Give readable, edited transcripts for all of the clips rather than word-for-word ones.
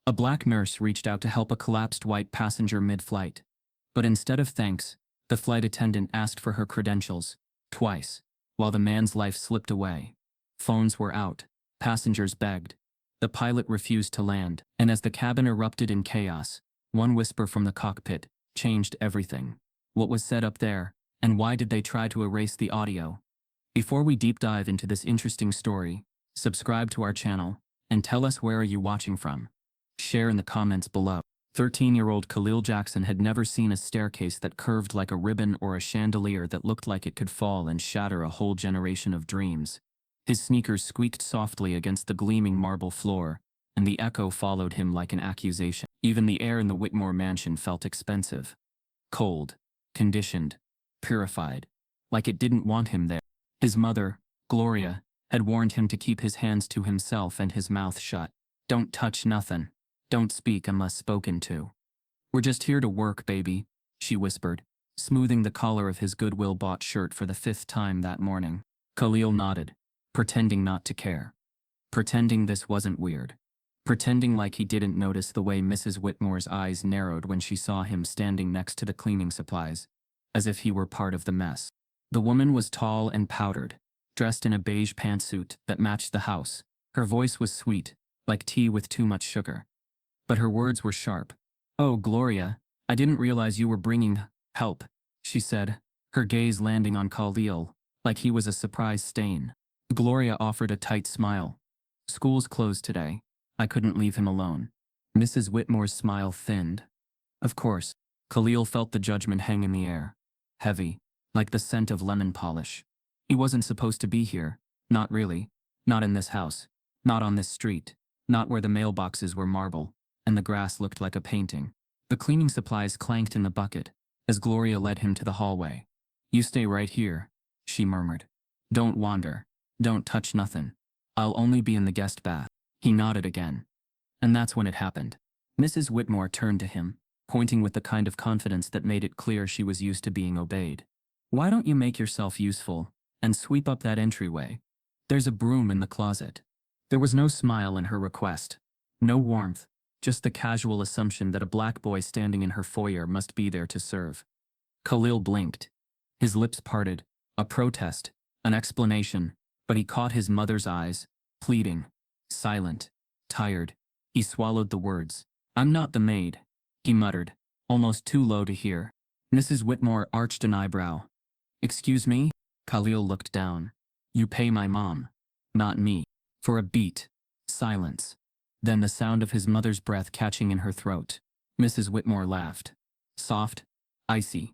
A black nurse reached out to help a collapsed white passenger mid-flight. But instead of thanks, the flight attendant asked for her credentials, twice, while the man's life slipped away. Phones were out, passengers begged. The pilot refused to land, and as the cabin erupted in chaos, one whisper from the cockpit changed everything. What was said up there, and why did they try to erase the audio? Before we deep dive into this interesting story, subscribe to our channel, and tell us where are you watching from. Share in the comments below. 13-year-old Khalil Jackson had never seen a staircase that curved like a ribbon or a chandelier that looked like it could fall and shatter a whole generation of dreams. His sneakers squeaked softly against the gleaming marble floor, and the echo followed him like an accusation. Even the air in the Whitmore mansion felt expensive. Cold, conditioned, purified, like it didn't want him there. His mother, Gloria, had warned him to keep his hands to himself and his mouth shut. Don't touch nothing. Don't speak unless spoken to. We're just here to work, baby, she whispered, smoothing the collar of his Goodwill-bought shirt for the 5th time that morning. Khalil nodded, pretending not to care. Pretending this wasn't weird. Pretending like he didn't notice the way Mrs. Whitmore's eyes narrowed when she saw him standing next to the cleaning supplies, as if he were part of the mess. The woman was tall and powdered, dressed in a beige pantsuit that matched the house. Her voice was sweet, like tea with too much sugar. But her words were sharp. "Oh, Gloria, I didn't realize you were bringing help," she said, her gaze landing on Khalil, like he was a surprise stain. Gloria offered a tight smile. "School's closed today. I couldn't leave him alone." Mrs. Whitmore's smile thinned. Of course, Khalil felt the judgment hang in the air. Heavy, like the scent of lemon polish. He wasn't supposed to be here. Not really. Not in this house. Not on this street. Not where the mailboxes were marble, and the grass looked like a painting. The cleaning supplies clanked in the bucket, as Gloria led him to the hallway. "You stay right here," she murmured. "Don't wander. Don't touch nothing. I'll only be in the guest bath." He nodded again. And that's when it happened. Mrs. Whitmore turned to him, pointing with the kind of confidence that made it clear she was used to being obeyed. "Why don't you make yourself useful, and sweep up that entryway? There's a broom in the closet." There was no smile in her request. No warmth. Just the casual assumption that a black boy standing in her foyer must be there to serve. Khalil blinked. His lips parted, a protest, an explanation, but he caught his mother's eyes, pleading, silent, tired. He swallowed the words. "I'm not the maid," he muttered, almost too low to hear. Mrs. Whitmore arched an eyebrow. "Excuse me?" Khalil looked down. "You pay my mom, not me." For a beat, silence. Then the sound of his mother's breath catching in her throat. Mrs. Whitmore laughed. Soft, icy.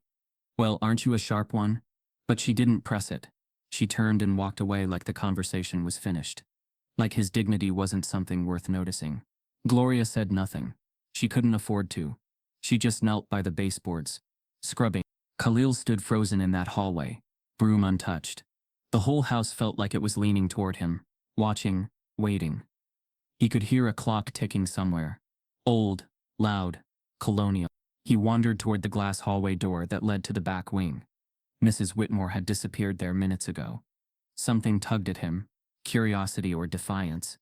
"Well, aren't you a sharp one?" But she didn't press it. She turned and walked away like the conversation was finished. Like his dignity wasn't something worth noticing. Gloria said nothing. She couldn't afford to. She just knelt by the baseboards, scrubbing. Khalil stood frozen in that hallway, broom untouched. The whole house felt like it was leaning toward him, watching, waiting. He could hear a clock ticking somewhere. Old, loud, colonial. He wandered toward the glass hallway door that led to the back wing. Mrs. Whitmore had disappeared there minutes ago. Something tugged at him, curiosity or defiance.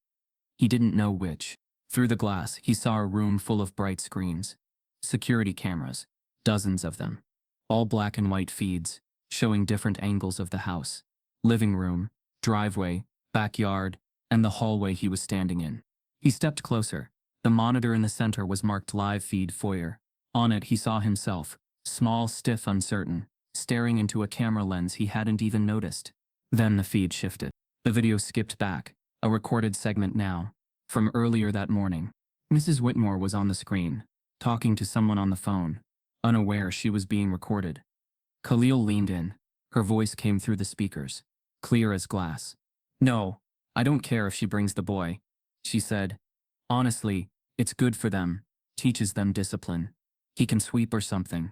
He didn't know which. Through the glass, he saw a room full of bright screens. Security cameras, dozens of them. All black and white feeds, showing different angles of the house. Living room, driveway, backyard, and the hallway he was standing in. He stepped closer. The monitor in the center was marked Live Feed Foyer. On it he saw himself, small, stiff, uncertain, staring into a camera lens he hadn't even noticed. Then the feed shifted. The video skipped back, a recorded segment now, from earlier that morning. Mrs. Whitmore was on the screen, talking to someone on the phone, unaware she was being recorded. Khalil leaned in. Her voice came through the speakers, clear as glass. "No, I don't care if she brings the boy," she said. "Honestly, it's good for them, teaches them discipline. He can sweep or something.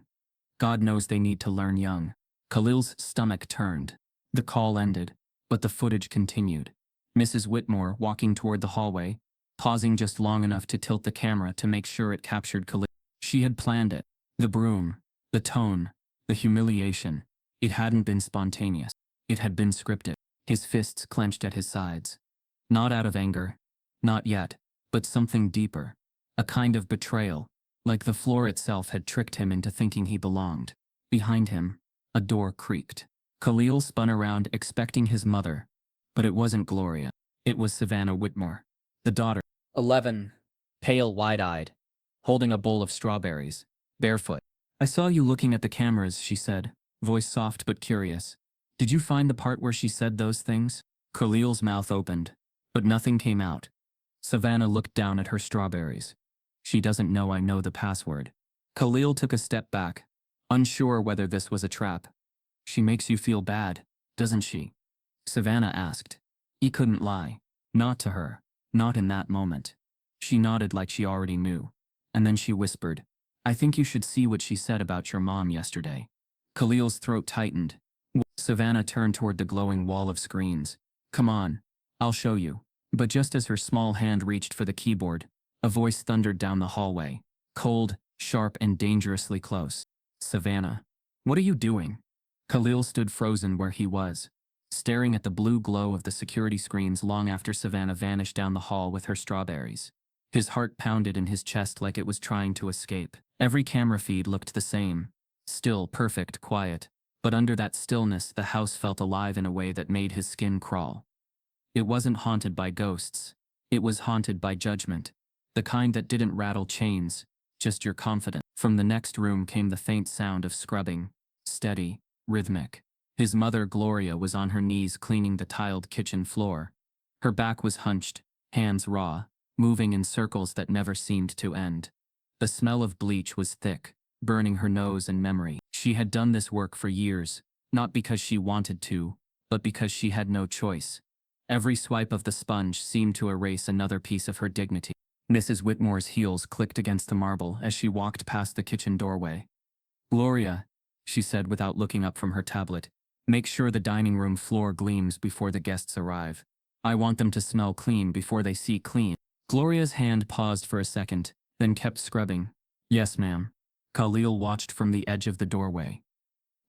God knows they need to learn young." Khalil's stomach turned. The call ended, but the footage continued. Mrs. Whitmore walking toward the hallway, pausing just long enough to tilt the camera to make sure it captured Khalil. She had planned it. The broom, the tone, the humiliation. It hadn't been spontaneous. It had been scripted. His fists clenched at his sides. Not out of anger. Not yet, but something deeper. A kind of betrayal, like the floor itself had tricked him into thinking he belonged. Behind him, a door creaked. Khalil spun around expecting his mother, but it wasn't Gloria. It was Savannah Whitmore, the daughter. 11, pale, wide-eyed, holding a bowl of strawberries, barefoot. "I saw you looking at the cameras," she said, voice soft but curious. "Did you find the part where she said those things?" Khalil's mouth opened, but nothing came out. Savannah looked down at her strawberries. "She doesn't know I know the password." Khalil took a step back, unsure whether this was a trap. "She makes you feel bad, doesn't she?" Savannah asked. He couldn't lie. Not to her. Not in that moment. She nodded like she already knew. And then she whispered, "I think you should see what she said about your mom yesterday." Khalil's throat tightened. Savannah turned toward the glowing wall of screens. "Come on. I'll show you." But just as her small hand reached for the keyboard, a voice thundered down the hallway. Cold, sharp, and dangerously close. "Savannah. What are you doing?" Khalil stood frozen where he was, staring at the blue glow of the security screens long after Savannah vanished down the hall with her strawberries. His heart pounded in his chest like it was trying to escape. Every camera feed looked the same. Still, perfect, quiet. But under that stillness, the house felt alive in a way that made his skin crawl. It wasn't haunted by ghosts. It was haunted by judgment. The kind that didn't rattle chains, just your confidence. From the next room came the faint sound of scrubbing. Steady, rhythmic. His mother, Gloria, was on her knees cleaning the tiled kitchen floor. Her back was hunched, hands raw, moving in circles that never seemed to end. The smell of bleach was thick, burning her nose and memory. She had done this work for years, not because she wanted to, but because she had no choice. Every swipe of the sponge seemed to erase another piece of her dignity. Mrs. Whitmore's heels clicked against the marble as she walked past the kitchen doorway. "Gloria," she said without looking up from her tablet, "make sure the dining room floor gleams before the guests arrive. I want them to smell clean before they see clean." Gloria's hand paused for a second, then kept scrubbing. "Yes, ma'am." Khalil watched from the edge of the doorway.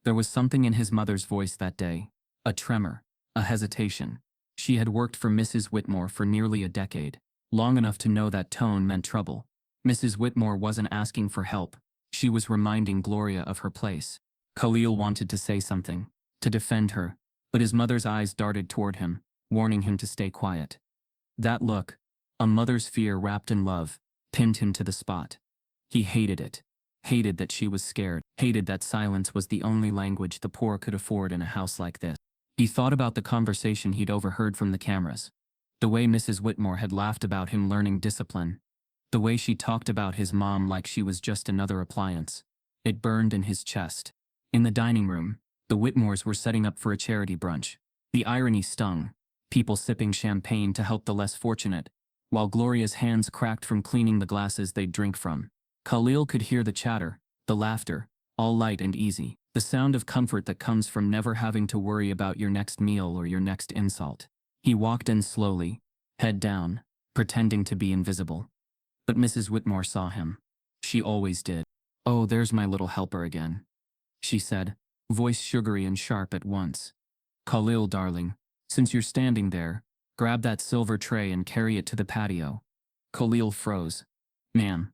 There was something in his mother's voice that day, a tremor, a hesitation. She had worked for Mrs. Whitmore for nearly a decade, long enough to know that tone meant trouble. Mrs. Whitmore wasn't asking for help. She was reminding Gloria of her place. Khalil wanted to say something, to defend her, but his mother's eyes darted toward him, warning him to stay quiet. That look, a mother's fear wrapped in love, pinned him to the spot. He hated it. Hated that she was scared. Hated that silence was the only language the poor could afford in a house like this. He thought about the conversation he'd overheard from the cameras. The way Mrs. Whitmore had laughed about him learning discipline. The way she talked about his mom like she was just another appliance. It burned in his chest. In the dining room, the Whitmores were setting up for a charity brunch. The irony stung. People sipping champagne to help the less fortunate, while Gloria's hands cracked from cleaning the glasses they'd drink from. Khalil could hear the chatter, the laughter, all light and easy. The sound of comfort that comes from never having to worry about your next meal or your next insult. He walked in slowly, head down, pretending to be invisible. But Mrs. Whitmore saw him. She always did. "Oh, there's my little helper again," she said, voice sugary and sharp at once. "Khalil, darling, since you're standing there, grab that silver tray and carry it to the patio." Khalil froze. "Ma'am."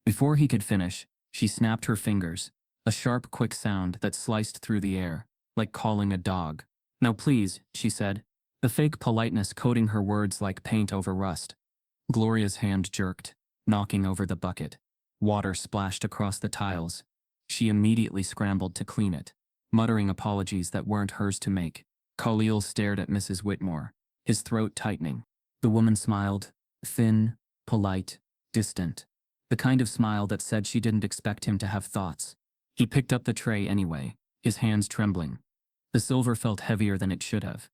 Before he could finish, she snapped her fingers, a sharp, quick sound that sliced through the air, like calling a dog. "Now please," she said, the fake politeness coating her words like paint over rust. Gloria's hand jerked, knocking over the bucket. Water splashed across the tiles. She immediately scrambled to clean it, muttering apologies that weren't hers to make. Khalil stared at Mrs. Whitmore, his throat tightening. The woman smiled, thin, polite, distant. The kind of smile that said she didn't expect him to have thoughts. He picked up the tray anyway, his hands trembling. The silver felt heavier than it should have,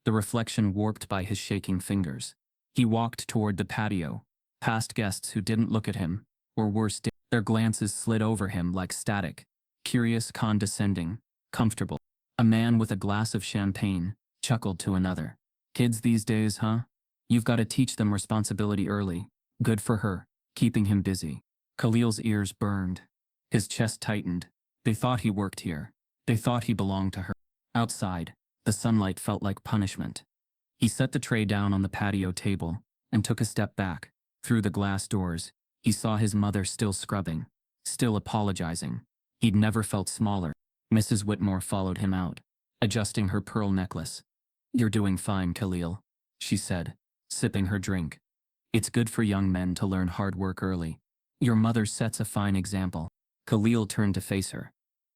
the reflection warped by his shaking fingers. He walked toward the patio, past guests who didn't look at him, or worse, their glances slid over him like static, curious, condescending, comfortable. A man with a glass of champagne chuckled to another. "Kids these days, huh? You've got to teach them responsibility early." Good for her, keeping him busy. Khalil's ears burned. His chest tightened. They thought he worked here. They thought he belonged to her. Outside, the sunlight felt like punishment. He set the tray down on the patio table and took a step back. Through the glass doors, He saw his mother still scrubbing, still apologizing. He'd never felt smaller. Mrs. Whitmore followed him out, adjusting her pearl necklace. "You're doing fine, Khalil," she said, sipping her drink. "It's good for young men to learn hard work early. Your mother sets a fine example." Khalil turned to face her.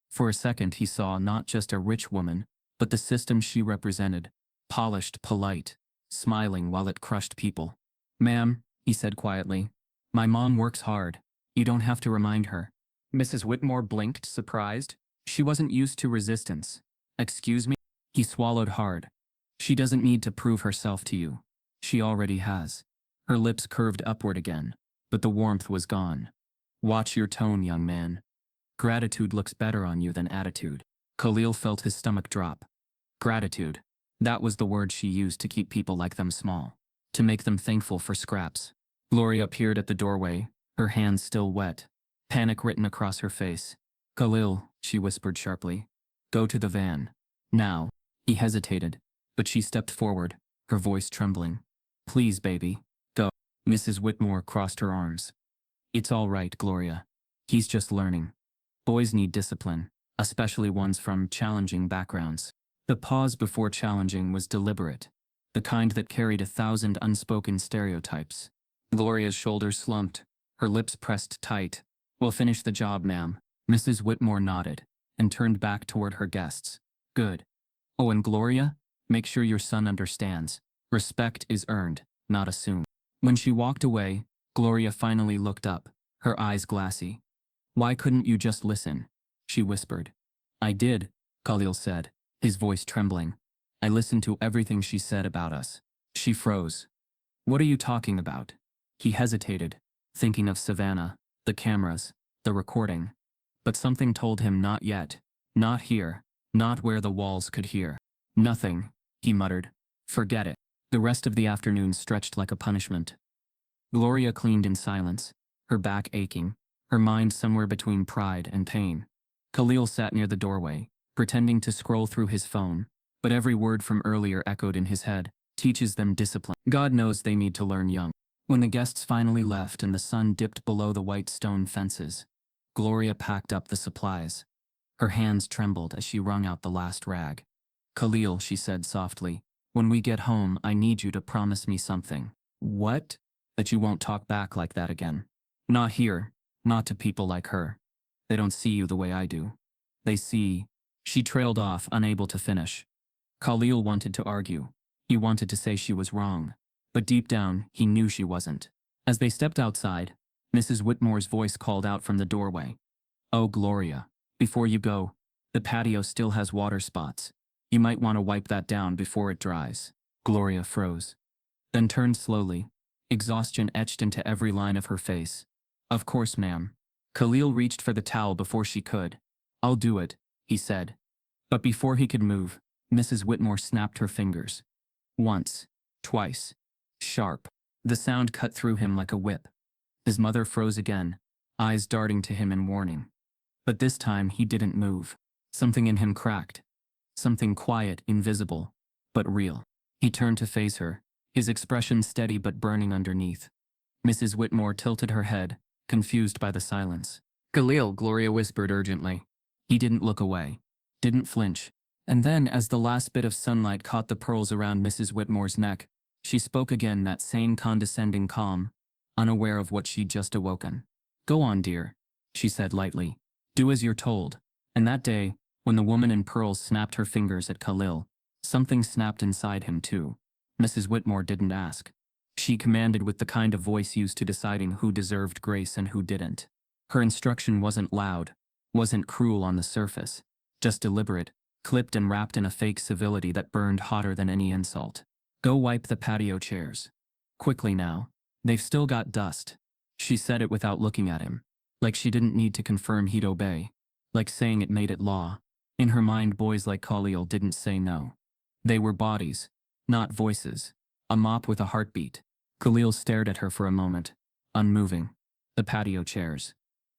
For a second he saw not just a rich woman, but the system she represented, polished, polite, smiling while it crushed people. "Ma'am," he said quietly, "my mom works hard. You don't have to remind her." Mrs. Whitmore blinked, surprised. She wasn't used to resistance. "Excuse me?" He swallowed hard. "She doesn't need to prove herself to you. She already has." Her lips curved upward again, but the warmth was gone. "Watch your tone, young man. Gratitude looks better on you than attitude." Khalil felt his stomach drop. Gratitude. That was the word she used to keep people like them small, to make them thankful for scraps. Gloria appeared at the doorway, her hands still wet, panic written across her face. "Khalil," she whispered sharply. "Go to the van. Now." He hesitated, but she stepped forward, her voice trembling. "Please, baby, go." Mrs. Whitmore crossed her arms. "It's all right, Gloria. He's just learning. Boys need discipline, especially ones from challenging backgrounds." The pause before challenging was deliberate, the kind that carried 1,000 unspoken stereotypes. Gloria's shoulders slumped, her lips pressed tight. "We'll finish the job, ma'am." Mrs. Whitmore nodded, and turned back toward her guests. "Good. Oh, and Gloria, make sure your son understands. Respect is earned, not assumed." When she walked away, Gloria finally looked up, her eyes glassy. "Why couldn't you just listen?" she whispered. "I did," Khalil said, his voice trembling. "I listened to everything she said about us." She froze. "What are you talking about?" He hesitated, thinking of Savannah, the cameras, the recording. But something told him not yet, not here, not where the walls could hear. "Nothing," he muttered. "Forget it." The rest of the afternoon stretched like a punishment. Gloria cleaned in silence, her back aching, her mind somewhere between pride and pain. Khalil sat near the doorway, pretending to scroll through his phone, but every word from earlier echoed in his head. "Teaches them discipline. God knows they need to learn young." When the guests finally left and the sun dipped below the white stone fences, Gloria packed up the supplies. Her hands trembled as she wrung out the last rag. "Khalil," she said softly, "when we get home, I need you to promise me something." "What?" "That you won't talk back like that again. Not here, not to people like her. They don't see you the way I do. They see..." She trailed off, unable to finish. Khalil wanted to argue. He wanted to say she was wrong. But deep down, he knew she wasn't. As they stepped outside, Mrs. Whitmore's voice called out from the doorway. "Oh, Gloria, before you go, the patio still has water spots. You might want to wipe that down before it dries." Gloria froze, then turned slowly, exhaustion etched into every line of her face. "Of course, ma'am." Khalil reached for the towel before she could. "I'll do it," he said. But before he could move, Mrs. Whitmore snapped her fingers. Once, twice, sharp. The sound cut through him like a whip. His mother froze again, eyes darting to him in warning. But this time he didn't move. Something in him cracked. Something quiet, invisible, but real. He turned to face her, his expression steady but burning underneath. Mrs. Whitmore tilted her head, confused by the silence. "Khalil," Gloria whispered urgently. He didn't look away, didn't flinch. And then, as the last bit of sunlight caught the pearls around Mrs. Whitmore's neck, she spoke again, that same condescending calm, unaware of what she'd just awoken. "Go on, dear," she said lightly. "Do as you're told." And that day, when the woman in pearls snapped her fingers at Khalil, something snapped inside him too. Mrs. Whitmore didn't ask. She commanded with the kind of voice used to deciding who deserved grace and who didn't. Her instruction wasn't loud, wasn't cruel on the surface, just deliberate, clipped and wrapped in a fake civility that burned hotter than any insult. "Go wipe the patio chairs. Quickly now. They've still got dust." She said it without looking at him, like she didn't need to confirm he'd obey, like saying it made it law. In her mind, boys like Khalil didn't say no. They were bodies, not voices. A mop with a heartbeat. Khalil stared at her for a moment, unmoving. The patio chairs.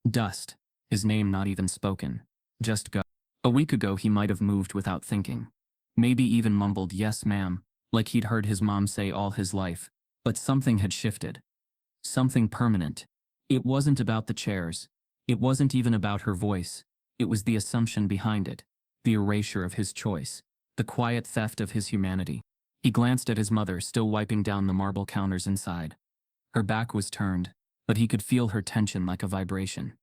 Dust. His name not even spoken. Just go. A week ago he might have moved without thinking. Maybe even mumbled "yes ma'am," like he'd heard his mom say all his life. But something had shifted. Something permanent. It wasn't about the chairs. It wasn't even about her voice. It was the assumption behind it, the erasure of his choice, the quiet theft of his humanity. He glanced at his mother, still wiping down the marble counters inside. Her back was turned, but he could feel her tension like a vibration.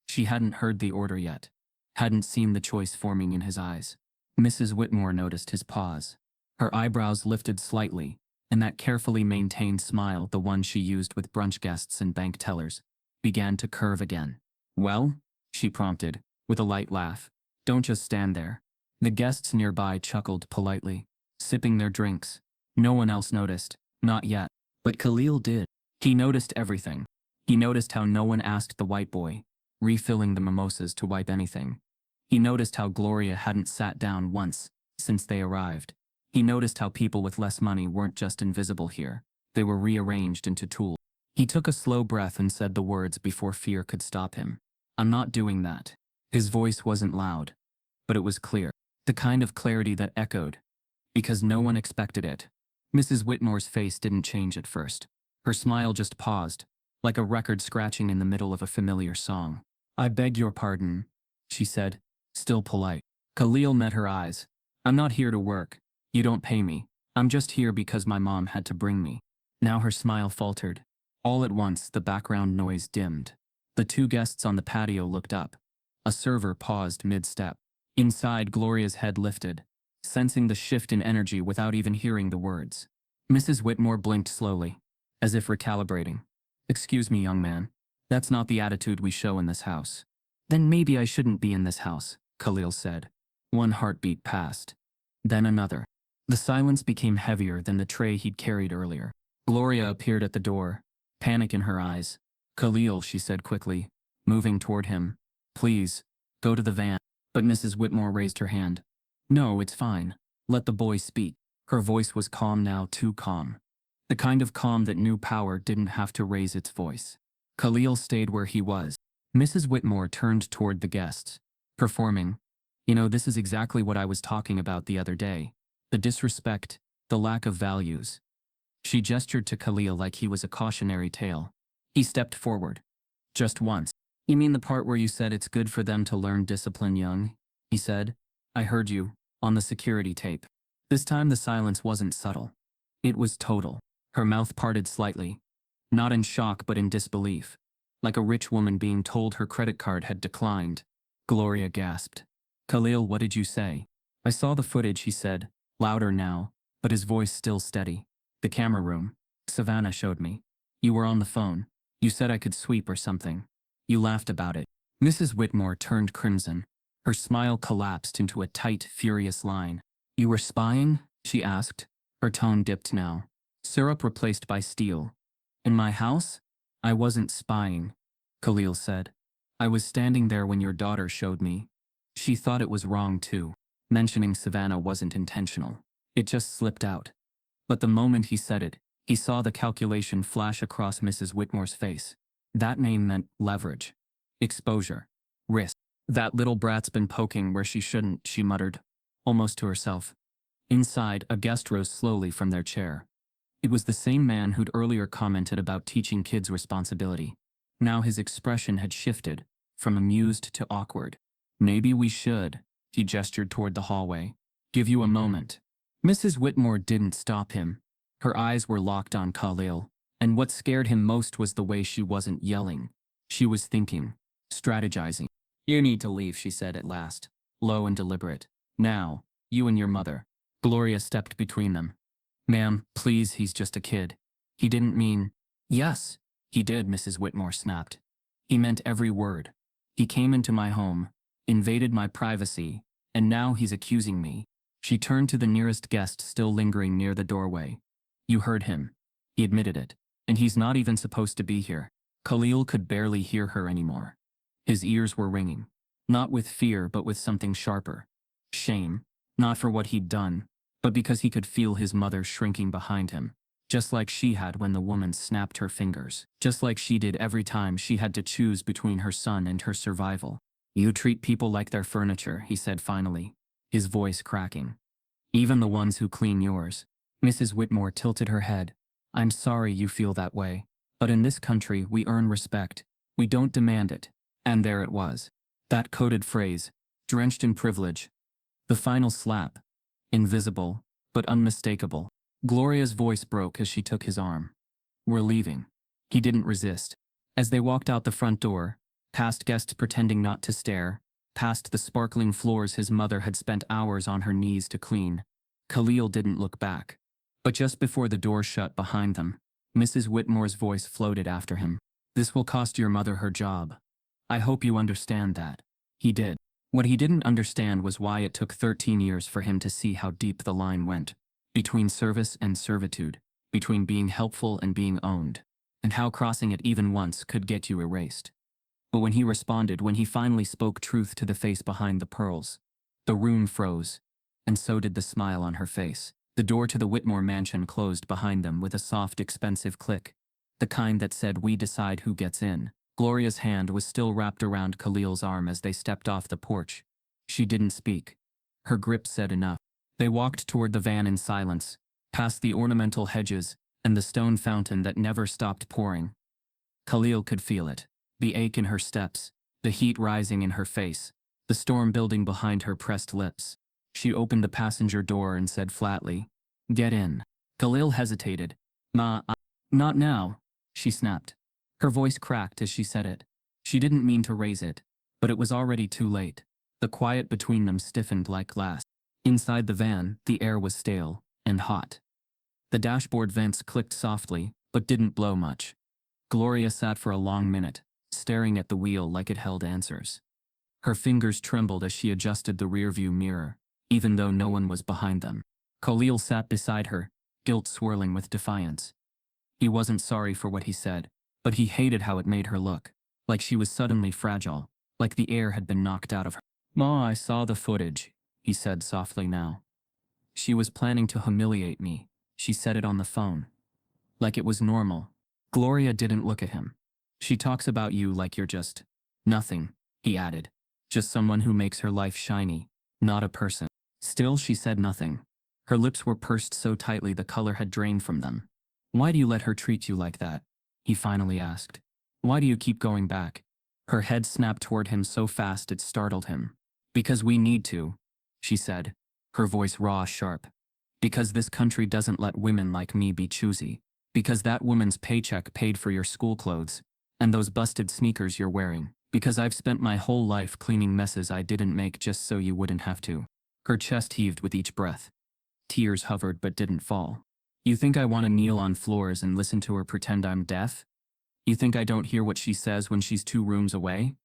She hadn't heard the order yet, hadn't seen the choice forming in his eyes. Mrs. Whitmore noticed his pause. Her eyebrows lifted slightly, and that carefully maintained smile, the one she used with brunch guests and bank tellers, began to curve again. "Well?" she prompted, with a light laugh. "Don't just stand there." The guests nearby chuckled politely, sipping their drinks. No one else noticed, not yet. But Khalil did. He noticed everything. He noticed how no one asked the white boy, refilling the mimosas, to wipe anything. He noticed how Gloria hadn't sat down once since they arrived. He noticed how people with less money weren't just invisible here. They were rearranged into tools. He took a slow breath and said the words before fear could stop him. "I'm not doing that." His voice wasn't loud, but it was clear. The kind of clarity that echoed, because no one expected it. Mrs. Whitmore's face didn't change at first. Her smile just paused, like a record scratching in the middle of a familiar song. "I beg your pardon," she said, still polite. Khalil met her eyes. "I'm not here to work. You don't pay me. I'm just here because my mom had to bring me." Now her smile faltered. All at once, the background noise dimmed. The two guests on the patio looked up. A server paused mid-step. Inside, Gloria's head lifted, sensing the shift in energy without even hearing the words. Mrs. Whitmore blinked slowly, as if recalibrating. "Excuse me, young man. That's not the attitude we show in this house." "Then maybe I shouldn't be in this house," Khalil said. One heartbeat passed. Then another. The silence became heavier than the tray he'd carried earlier. Gloria appeared at the door, panic in her eyes. "Khalil," she said quickly, moving toward him. "Please, go to the van." But Mrs. Whitmore raised her hand. "No, it's fine. Let the boy speak." Her voice was calm now, too calm. The kind of calm that knew power didn't have to raise its voice. Khalil stayed where he was. Mrs. Whitmore turned toward the guests, performing. "You know, this is exactly what I was talking about the other day. The disrespect, the lack of values." She gestured to Khalil like he was a cautionary tale. He stepped forward. "Just once." "You mean the part where you said it's good for them to learn discipline young?" he said. "I heard you, on the security tape." This time the silence wasn't subtle. It was total. Her mouth parted slightly. Not in shock but in disbelief. Like a rich woman being told her credit card had declined. Gloria gasped. "Khalil, what did you say?" "I saw the footage," he said, louder now, but his voice still steady. "The camera room. Savannah showed me. You were on the phone. You said I could sweep or something. You laughed about it." Mrs. Whitmore turned crimson. Her smile collapsed into a tight, furious line. "You were spying?" she asked. Her tone dipped now. Syrup replaced by steel. "In my house?" "I wasn't spying," Khalil said. "I was standing there when your daughter showed me." She thought it was wrong too. Mentioning Savannah wasn't intentional. It just slipped out. But the moment he said it, he saw the calculation flash across Mrs. Whitmore's face. That name meant leverage, exposure, risk. "That little brat's been poking where she shouldn't," she muttered, almost to herself. Inside, a guest rose slowly from their chair. It was the same man who'd earlier commented about teaching kids responsibility. Now his expression had shifted, from amused to awkward. "Maybe we should," he gestured toward the hallway. "Give you a moment." Mrs. Whitmore didn't stop him. Her eyes were locked on Khalil, and what scared him most was the way she wasn't yelling. She was thinking, strategizing. "You need to leave," she said at last, low and deliberate. "Now, you and your mother." Gloria stepped between them. "Ma'am, please, he's just a kid. He didn't mean—" "Yes, he did," Mrs. Whitmore snapped. "He meant every word. He came into my home, invaded my privacy, and now he's accusing me." She turned to the nearest guest still lingering near the doorway. "You heard him. He admitted it. And he's not even supposed to be here." Khalil could barely hear her anymore. His ears were ringing. Not with fear but with something sharper. Shame. Not for what he'd done, but because he could feel his mother shrinking behind him. Just like she had when the woman snapped her fingers. Just like she did every time she had to choose between her son and her survival. "You treat people like they're furniture," he said finally, his voice cracking. "Even the ones who clean yours." Mrs. Whitmore tilted her head. "I'm sorry you feel that way. But in this country, we earn respect, We don't demand it. And there it was. That coded phrase, drenched in privilege. The final slap. Invisible, but unmistakable. Gloria's voice broke as she took his arm. We're leaving. He didn't resist. As they walked out the front door, past guests pretending not to stare, past the sparkling floors his mother had spent hours on her knees to clean, Khalil didn't look back. But just before the door shut behind them, Mrs. Whitmore's voice floated after him. This will cost your mother her job. I hope you understand that. He did. What he didn't understand was why it took 13 years for him to see how deep the line went. Between service and servitude. Between being helpful and being owned. And how crossing it even once could get you erased. But when he responded, when he finally spoke truth to the face behind the pearls, the room froze. And so did the smile on her face. The door to the Whitmore mansion closed behind them with a soft, expensive click. The kind that said, we decide who gets in. Gloria's hand was still wrapped around Khalil's arm as they stepped off the porch. She didn't speak. Her grip said enough. They walked toward the van in silence, past the ornamental hedges and the stone fountain that never stopped pouring. Khalil could feel it. The ache in her steps, the heat rising in her face, the storm building behind her pressed lips. She opened the passenger door and said flatly, "Get in." Khalil hesitated. "Ma, not now," she snapped. Her voice cracked as she said it. She didn't mean to raise it, but it was already too late. The quiet between them stiffened like glass. Inside the van, the air was stale and hot. The dashboard vents clicked softly, but didn't blow much. Gloria sat for a long minute, staring at the wheel like it held answers. Her fingers trembled as she adjusted the rearview mirror, even though no one was behind them. Khalil sat beside her, guilt swirling with defiance. He wasn't sorry for what he said, but he hated how it made her look, like she was suddenly fragile, like the air had been knocked out of her. "Ma, I saw the footage," he said softly now. "She was planning to humiliate me. She said it on the phone. Like it was normal." Gloria didn't look at him. "She talks about you like you're just nothing," he added. "Just someone who makes her life shiny, not a person." Still, she said nothing. Her lips were pursed so tightly the color had drained from them. "Why do you let her treat you like that?" he finally asked. "Why do you keep going back?" Her head snapped toward him so fast it startled him. "Because we need to," she said, her voice raw, sharp. "Because this country doesn't let women like me be choosy. Because that woman's paycheck paid for your school clothes, and those busted sneakers you're wearing. Because I've spent my whole life cleaning messes I didn't make just so you wouldn't have to." Her chest heaved with each breath. Tears hovered but didn't fall. "You think I want to kneel on floors and listen to her pretend I'm deaf? You think I don't hear what she says when she's 2 rooms away?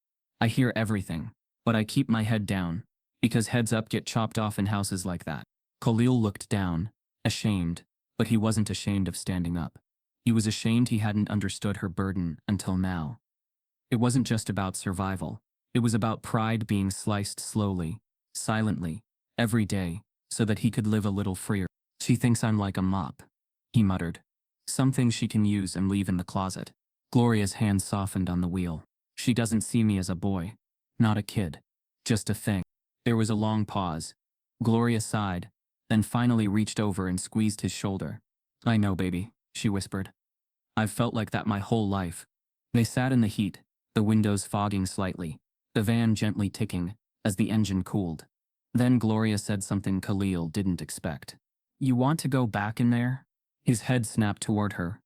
I hear everything, but I keep my head down, because heads up get chopped off in houses like that." Khalil looked down, ashamed, but he wasn't ashamed of standing up. He was ashamed he hadn't understood her burden until now. It wasn't just about survival. It was about pride being sliced slowly, silently, every day, so that he could live a little freer. "She thinks I'm like a mop," he muttered. "Something she can use and leave in the closet." Gloria's hand softened on the wheel. "She doesn't see me as a boy. Not a kid. Just a thing." There was a long pause. Gloria sighed, then finally reached over and squeezed his shoulder. "I know, baby," she whispered. "I've felt like that my whole life." They sat in the heat, the windows fogging slightly, the van gently ticking as the engine cooled. Then Gloria said something Khalil didn't expect. "You want to go back in there?" His head snapped toward her.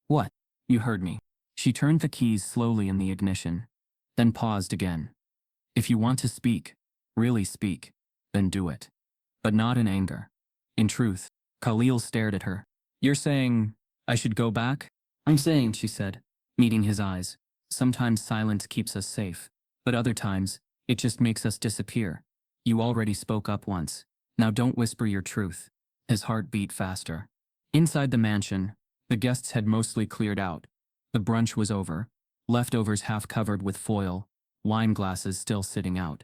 "What?" "You heard me." She turned the keys slowly in the ignition, then paused again. "If you want to speak, really speak, then do it. But not in anger. In truth." Khalil stared at her. "You're saying I should go back?" "I'm saying," she said, meeting his eyes, "sometimes silence keeps us safe, but other times, it just makes us disappear. You already spoke up once. Now don't whisper your truth." His heart beat faster. Inside the mansion, the guests had mostly cleared out. The brunch was over, leftovers half covered with foil, wine glasses still sitting out.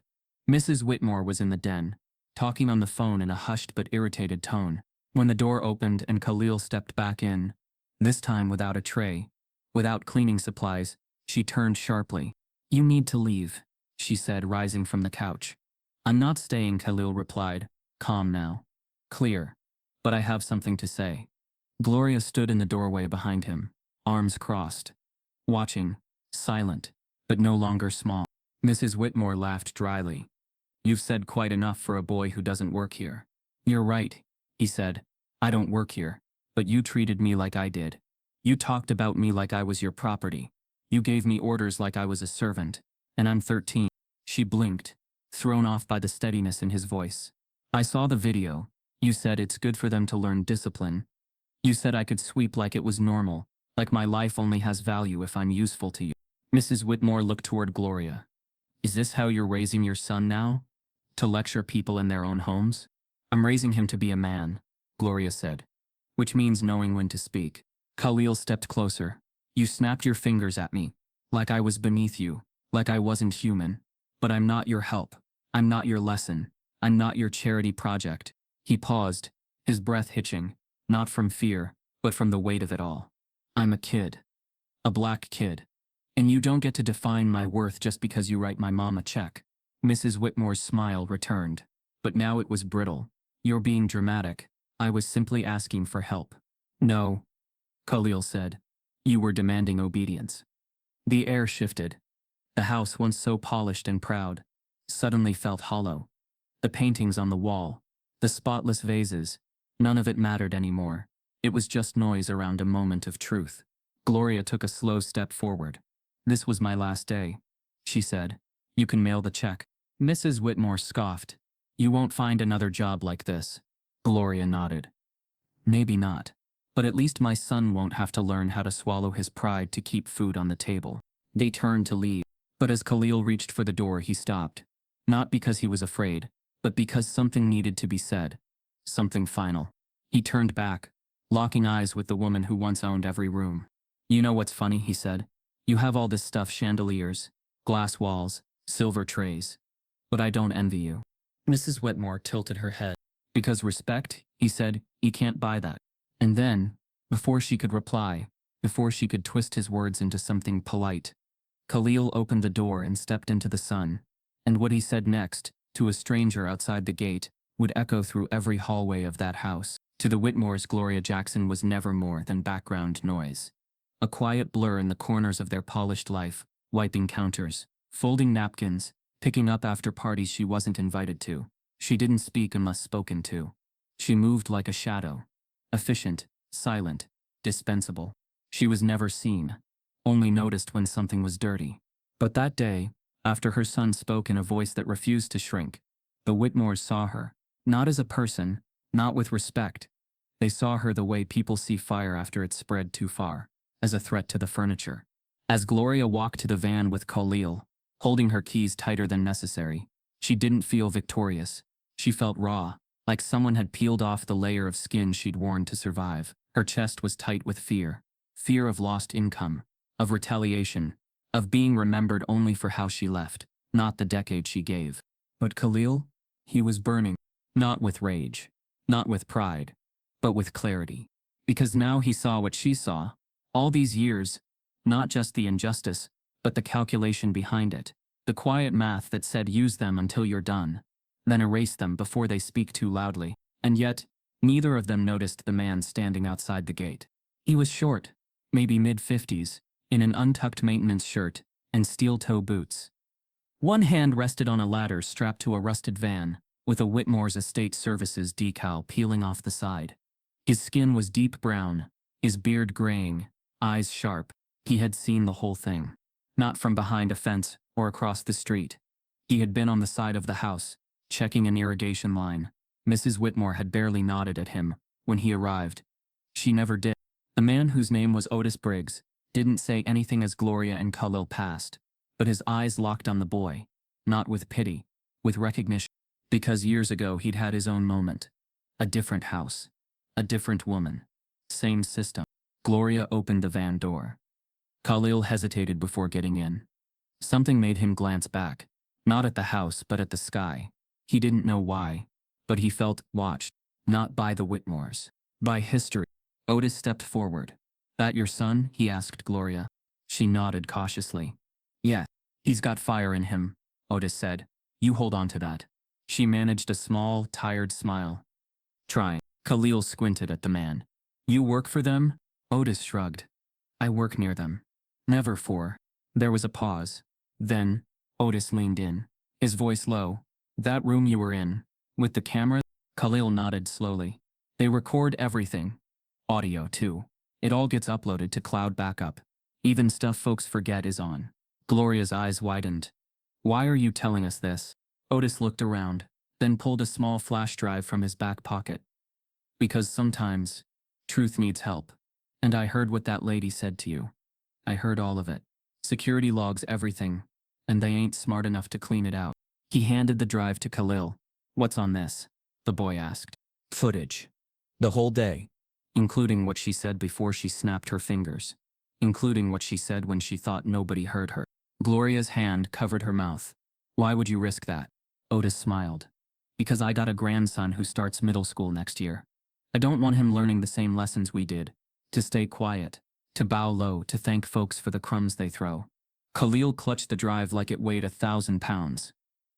Mrs. Whitmore was in the den, talking on the phone in a hushed but irritated tone. When the door opened and Khalil stepped back in, this time without a tray, without cleaning supplies, she turned sharply. "You need to leave," she said, rising from the couch. "I'm not staying," Khalil replied, calm now. "Clear. But I have something to say." Gloria stood in the doorway behind him, arms crossed, watching, silent. but no longer small. Mrs. Whitmore laughed dryly. You've said quite enough for a boy who doesn't work here. You're right, he said. I don't work here, but you treated me like I did. You talked about me like I was your property. You gave me orders like I was a servant, and I'm 13. She blinked, thrown off by the steadiness in his voice. I saw the video. You said it's good for them to learn discipline. You said I could sweep like it was normal, like my life only has value if I'm useful to you. Mrs. Whitmore looked toward Gloria. Is this how you're raising your son now? To lecture people in their own homes? I'm raising him to be a man, Gloria said. Which means knowing when to speak. Khalil stepped closer. You snapped your fingers at me, like I was beneath you, like I wasn't human. But I'm not your help. I'm not your lesson. I'm not your charity project. He paused, his breath hitching, not from fear, but from the weight of it all. I'm a kid. A black kid. And you don't get to define my worth just because you write my mom a check. Mrs. Whitmore's smile returned, but now it was brittle. You're being dramatic. I was simply asking for help. No, Khalil said. You were demanding obedience. The air shifted. The house, once so polished and proud, suddenly felt hollow. The paintings on the wall, the spotless vases, none of it mattered anymore. It was just noise around a moment of truth. Gloria took a slow step forward. This was my last day, she said. You can mail the check. Mrs. Whitmore scoffed. You won't find another job like this. Gloria nodded. Maybe not. But at least my son won't have to learn how to swallow his pride to keep food on the table. They turned to leave, but as Khalil reached for the door he stopped. Not because he was afraid, but because something needed to be said. Something final. He turned back, locking eyes with the woman who once owned every room. You know what's funny, he said. You have all this stuff, chandeliers, glass walls, silver trays. But I don't envy you. Mrs. Whitmore tilted her head. Because respect, he said, you can't buy that. And then, before she could reply, before she could twist his words into something polite, Khalil opened the door and stepped into the sun. And what he said next, to a stranger outside the gate, would echo through every hallway of that house. To the Whitmores, Gloria Jackson was never more than background noise. A quiet blur in the corners of their polished life, wiping counters, folding napkins, picking up after parties she wasn't invited to. She didn't speak unless spoken to. She moved like a shadow. Efficient, silent, dispensable. She was never seen, only noticed when something was dirty. But that day, after her son spoke in a voice that refused to shrink, the Whitmores saw her, not as a person, not with respect. They saw her the way people see fire after it's spread too far, as a threat to the furniture. As Gloria walked to the van with Khalil, holding her keys tighter than necessary, she didn't feel victorious. She felt raw, like someone had peeled off the layer of skin she'd worn to survive. Her chest was tight with fear. Fear of lost income, of retaliation, of being remembered only for how she left, not the decade she gave. But Khalil? He was burning, not with rage, not with pride, but with clarity. Because now he saw what she saw, all these years, not just the injustice, but the calculation behind it, the quiet math that said use them until you're done, then erase them before they speak too loudly. And yet, neither of them noticed the man standing outside the gate. He was short, maybe mid-50s, in an untucked maintenance shirt and steel-toe boots. One hand rested on a ladder strapped to a rusted van, with a Whitmore's Estate Services decal peeling off the side. His skin was deep brown, his beard graying, eyes sharp. He had seen the whole thing. Not from behind a fence or across the street. He had been on the side of the house, checking an irrigation line. Mrs. Whitmore had barely nodded at him when he arrived. She never did. The man, whose name was Otis Briggs, didn't say anything as Gloria and Khalil passed, but his eyes locked on the boy, not with pity, with recognition. Because years ago he'd had his own moment. A different house. A different woman. Same system. Gloria opened the van door. Khalil hesitated before getting in. Something made him glance back, not at the house but at the sky. He didn't know why, but he felt watched, not by the Whitmores, by history. Otis stepped forward. That your son? He asked Gloria. She nodded cautiously. Yeah, he's got fire in him, Otis said. You hold on to that. She managed a small, tired smile. Try. Khalil squinted at the man. You work for them? Otis shrugged. I work near them. Never for. There was a pause. Then, Otis leaned in, his voice low. That room you were in, with the camera? Khalil nodded slowly. They record everything. Audio, too. It all gets uploaded to cloud backup. Even stuff folks forget is on. Gloria's eyes widened. Why are you telling us this? Otis looked around, then pulled a small flash drive from his back pocket. Because sometimes, truth needs help. And I heard what that lady said to you. I heard all of it. Security logs everything, and they ain't smart enough to clean it out. He handed the drive to Khalil. What's on this? The boy asked. Footage. The whole day. Including what she said before she snapped her fingers. Including what she said when she thought nobody heard her. Gloria's hand covered her mouth. Why would you risk that? Otis smiled. Because I got a grandson who starts middle school next year. I don't want him learning the same lessons we did. To stay quiet. To bow low, to thank folks for the crumbs they throw. Khalil clutched the drive like it weighed 1,000 pounds.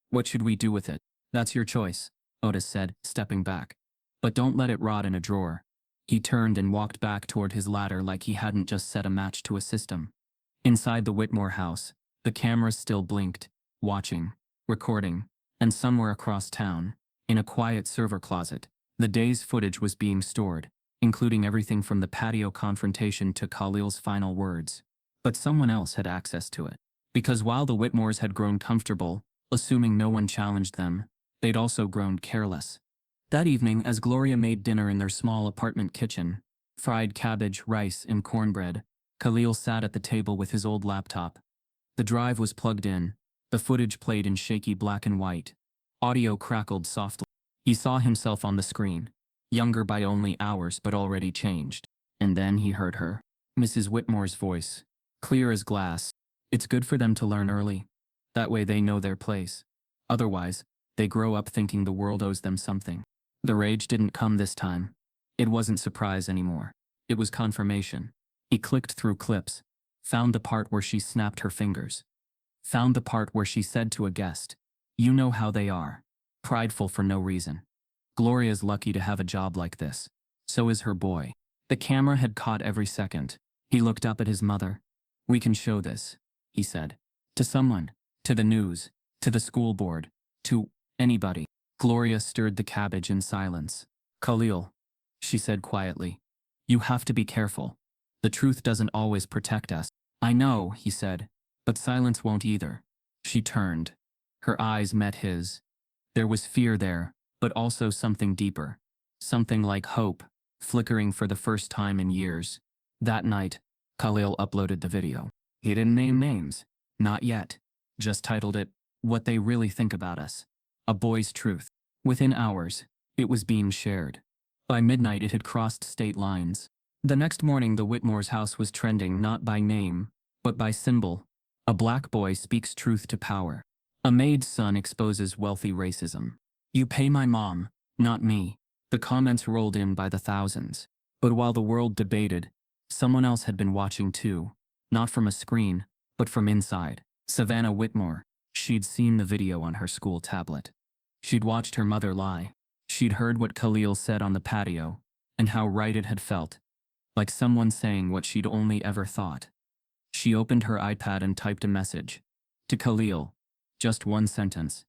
What should we do with it? That's your choice, Otis said, stepping back. But don't let it rot in a drawer. He turned and walked back toward his ladder like he hadn't just set a match to a system. Inside the Whitmore house, the cameras still blinked, watching, recording, and somewhere across town, in a quiet server closet, the day's footage was being stored, including everything from the patio confrontation to Khalil's final words. But someone else had access to it. Because while the Whitmores had grown comfortable, assuming no one challenged them, they'd also grown careless. That evening, as Gloria made dinner in their small apartment kitchen, fried cabbage, rice, and cornbread, Khalil sat at the table with his old laptop. The drive was plugged in, the footage played in shaky black and white. Audio crackled softly. He saw himself on the screen, younger by only hours but already changed. And then he heard her, Mrs. Whitmore's voice, clear as glass. It's good for them to learn early. That way they know their place. Otherwise, they grow up thinking the world owes them something. The rage didn't come this time. It wasn't surprise anymore. It was confirmation. He clicked through clips, found the part where she snapped her fingers. Found the part where she said to a guest, "You know how they are. Prideful for no reason. Gloria's lucky to have a job like this. So is her boy." The camera had caught every second. He looked up at his mother. "We can show this," he said. "To someone. To the news. To the school board. To anybody." Gloria stirred the cabbage in silence. "Khalil," she said quietly, "you have to be careful. The truth doesn't always protect us." "I know," he said, "but silence won't either." She turned. Her eyes met his. There was fear there, but also something deeper. Something like hope, flickering for the first time in years. That night, Khalil uploaded the video. He didn't name names. Not yet. Just titled it, "What They Really Think About Us." A boy's truth. Within hours, it was being shared. By midnight it had crossed state lines. The next morning the Whitmore's house was trending not by name, but by symbol. A black boy speaks truth to power. A Maid's son exposes wealthy racism. "You pay my mom, not me." The comments rolled in by the thousands. But while the world debated, someone else had been watching too. Not from a screen, but from inside. Savannah Whitmore. She'd seen the video on her school tablet. She'd watched her mother lie. She'd heard what Khalil said on the patio, and how right it had felt. Like someone saying what she'd only ever thought. She opened her iPad and typed a message. To Khalil. Just one sentence.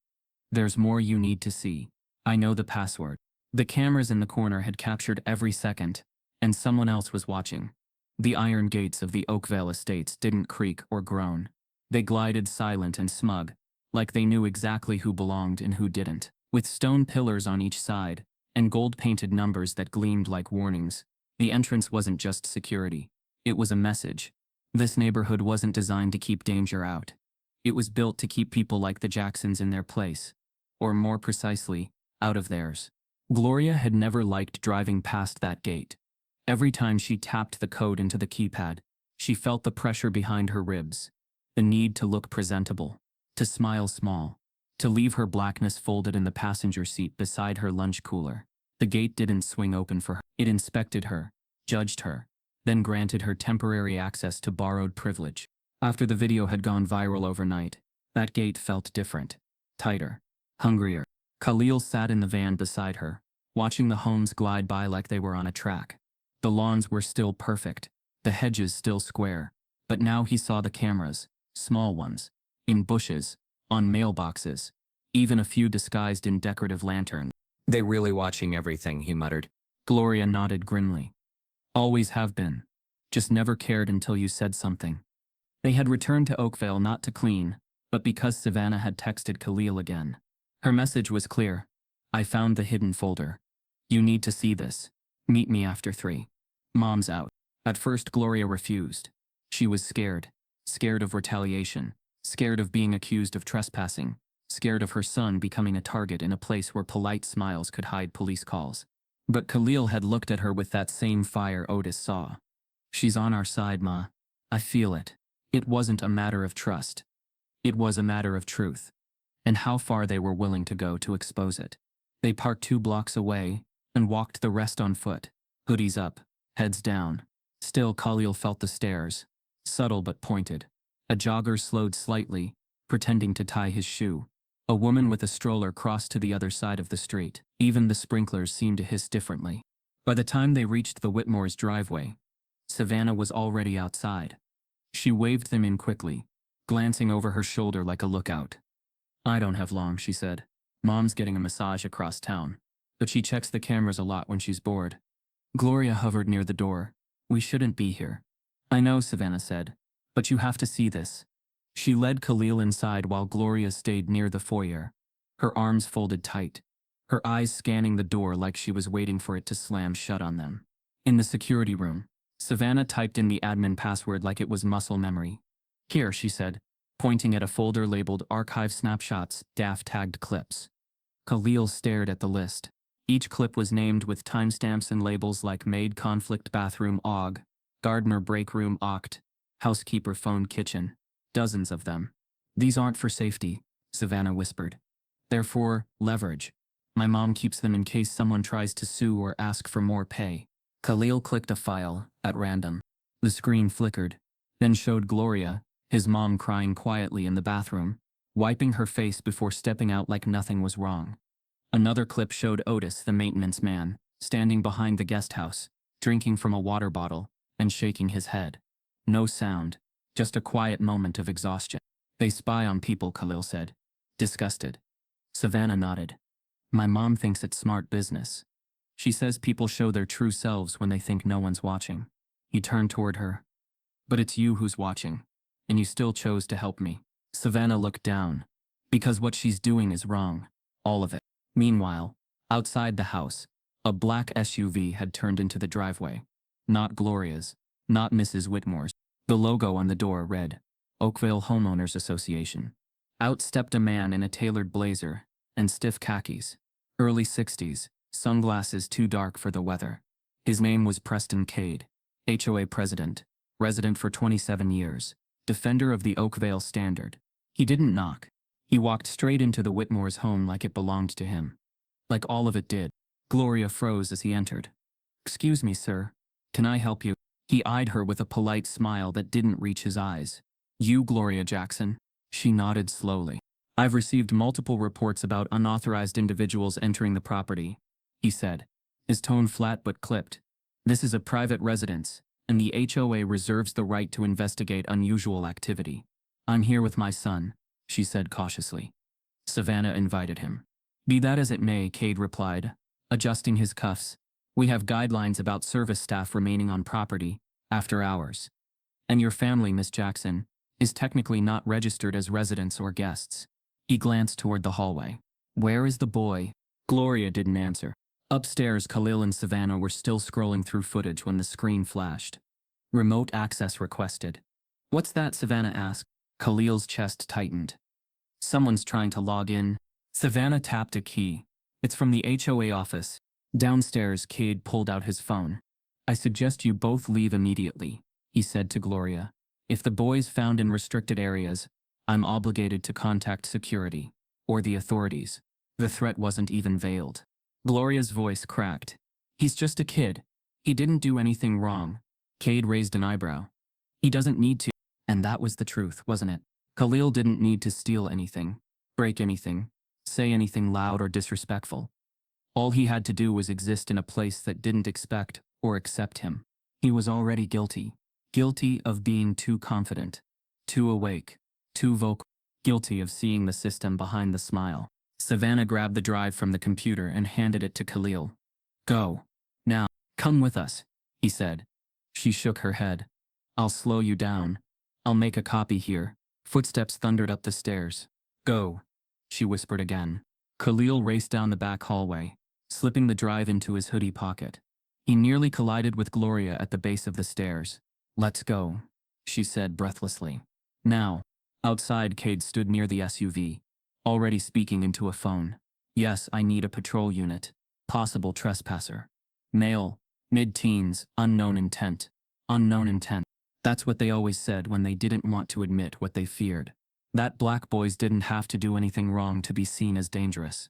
"There's more you need to see. I know the password." The cameras in the corner had captured every second, and someone else was watching. The iron gates of the Oakvale estates didn't creak or groan. They glided silent and smug, like they knew exactly who belonged and who didn't. With stone pillars on each side, and gold-painted numbers that gleamed like warnings, the entrance wasn't just security. It was a message. This neighborhood wasn't designed to keep danger out. It was built to keep people like the Jacksons in their place. Or more precisely, out of theirs. Gloria had never liked driving past that gate. Every time she tapped the code into the keypad, she felt the pressure behind her ribs. The need to look presentable. To smile small. To leave her blackness folded in the passenger seat beside her lunch cooler. The gate didn't swing open for her. It inspected her, judged her, then granted her temporary access to borrowed privilege. After the video had gone viral overnight, that gate felt different. Tighter. Hungrier. Khalil sat in the van beside her, watching the homes glide by like they were on a track. The lawns were still perfect, the hedges still square, but now he saw the cameras, small ones, in bushes, on mailboxes, even a few disguised in decorative lanterns. They really watching everything, he muttered. Gloria nodded grimly. Always have been. Just never cared until you said something. They had returned to Oakvale not to clean, but because Savannah had texted Khalil again. Her message was clear. I found the hidden folder. You need to see this. Meet me after 3. Mom's out. At first Gloria refused. She was scared. Scared of retaliation. Scared of being accused of trespassing. Scared of her son becoming a target in a place where polite smiles could hide police calls. But Khalil had looked at her with that same fire Otis saw. She's on our side, Ma. I feel it. It wasn't a matter of trust. It was a matter of truth. And how far they were willing to go to expose it. They parked 2 blocks away and walked the rest on foot, hoodies up, heads down. Still Khalil felt the stares, subtle but pointed. A jogger slowed slightly, pretending to tie his shoe. A woman with a stroller crossed to the other side of the street. Even the sprinklers seemed to hiss differently. By the time they reached the Whitmore's driveway, Savannah was already outside. She waved them in quickly, glancing over her shoulder like a lookout. I don't have long, she said. Mom's getting a massage across town, but she checks the cameras a lot when she's bored. Gloria hovered near the door. We shouldn't be here. I know, Savannah said, but you have to see this. She led Khalil inside while Gloria stayed near the foyer, her arms folded tight, her eyes scanning the door like she was waiting for it to slam shut on them. In the security room, Savannah typed in the admin password like it was muscle memory. Here, she said, pointing at a folder labeled Archive Snapshots, DAF tagged clips. Khalil stared at the list. Each clip was named with timestamps and labels like Maid Conflict Bathroom OG, Gardener Break Room OCT, Housekeeper Phone Kitchen. Dozens of them. These aren't for safety, Savannah whispered. They're for leverage. My mom keeps them in case someone tries to sue or ask for more pay. Khalil clicked a file, at random. The screen flickered, then showed Gloria, his mom crying quietly in the bathroom, wiping her face before stepping out like nothing was wrong. Another clip showed Otis, the maintenance man, standing behind the guest house, drinking from a water bottle, and shaking his head. No sound, just a quiet moment of exhaustion. They spy on people, Khalil said, disgusted. Savannah nodded. My mom thinks it's smart business. She says people show their true selves when they think no one's watching. He turned toward her. But it's you who's watching, and you still chose to help me. Savannah looked down. Because what she's doing is wrong. All of it. Meanwhile, outside the house, a black SUV had turned into the driveway. Not Gloria's, not Mrs. Whitmore's. The logo on the door read, Oakville Homeowners Association. Out stepped a man in a tailored blazer and stiff khakis. Early 60s, sunglasses too dark for the weather. His name was Preston Cade, HOA president, resident for 27 years, defender of the Oakville Standard. He didn't knock. He walked straight into the Whitmore's home like it belonged to him. Like all of it did. Gloria froze as he entered. Excuse me, sir. Can I help you? He eyed her with a polite smile that didn't reach his eyes. You, Gloria Jackson? She nodded slowly. I've received multiple reports about unauthorized individuals entering the property, he said, his tone flat but clipped. This is a private residence, and the HOA reserves the right to investigate unusual activity. I'm here with my son, she said cautiously. Savannah invited him. Be that as it may, Cade replied, adjusting his cuffs. We have guidelines about service staff remaining on property after hours. And your family, Miss Jackson, is technically not registered as residents or guests. He glanced toward the hallway. Where is the boy? Gloria didn't answer. Upstairs, Khalil and Savannah were still scrolling through footage when the screen flashed. Remote access requested. What's that? Savannah asked. Khalil's chest tightened. Someone's trying to log in. Savannah tapped a key. It's from the HOA office. Downstairs, Cade pulled out his phone. I suggest you both leave immediately, he said to Gloria. If the boy's found in restricted areas, I'm obligated to contact security, or the authorities. The threat wasn't even veiled. Gloria's voice cracked. He's just a kid. He didn't do anything wrong. Cade raised an eyebrow. He doesn't need to. And that was the truth, wasn't it? Khalil didn't need to steal anything, break anything, say anything loud or disrespectful. All he had to do was exist in a place that didn't expect or accept him. He was already guilty. Guilty of being too confident, too awake, too vocal, guilty of seeing the system behind the smile. Savannah grabbed the drive from the computer and handed it to Khalil. Go. Now, come with us, he said. She shook her head. I'll slow you down. I'll make a copy here. Footsteps thundered up the stairs. Go, she whispered again. Khalil raced down the back hallway, slipping the drive into his hoodie pocket. He nearly collided with Gloria at the base of the stairs. Let's go, she said breathlessly. Now. Outside, Cade stood near the SUV, already speaking into a phone. Yes, I need a patrol unit. Possible trespasser. Male, mid-teens, unknown intent. Unknown intent. That's what they always said when they didn't want to admit what they feared. That black boys didn't have to do anything wrong to be seen as dangerous.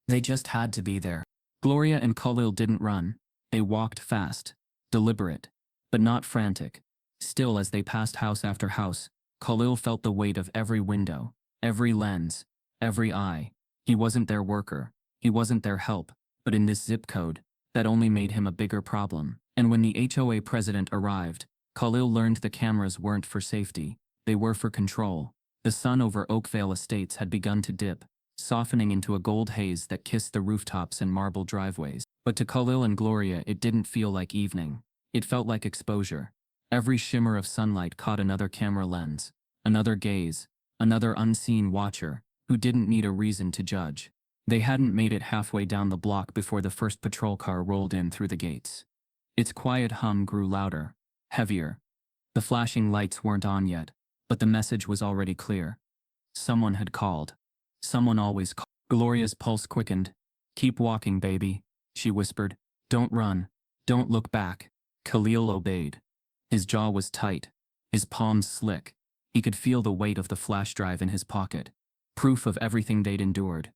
They just had to be there. Gloria and Khalil didn't run. They walked fast, deliberate, but not frantic. Still, as they passed house after house, Khalil felt the weight of every window, every lens, every eye. He wasn't their worker. He wasn't their help. But in this zip code, that only made him a bigger problem. And when the HOA president arrived, Khalil learned the cameras weren't for safety. They were for control. The sun over Oakvale Estates had begun to dip, softening into a gold haze that kissed the rooftops and marble driveways. But to Khalil and Gloria, it didn't feel like evening. It felt like exposure. Every shimmer of sunlight caught another camera lens, another gaze, another unseen watcher who didn't need a reason to judge. They hadn't made it halfway down the block before the first patrol car rolled in through the gates. Its quiet hum grew louder, heavier. The flashing lights weren't on yet, but the message was already clear. Someone had called. Someone always called. Gloria's pulse quickened. Keep walking, baby, she whispered. Don't run. Don't look back. Khalil obeyed. His jaw was tight, his palms slick. He could feel the weight of the flash drive in his pocket, proof of everything they'd endured.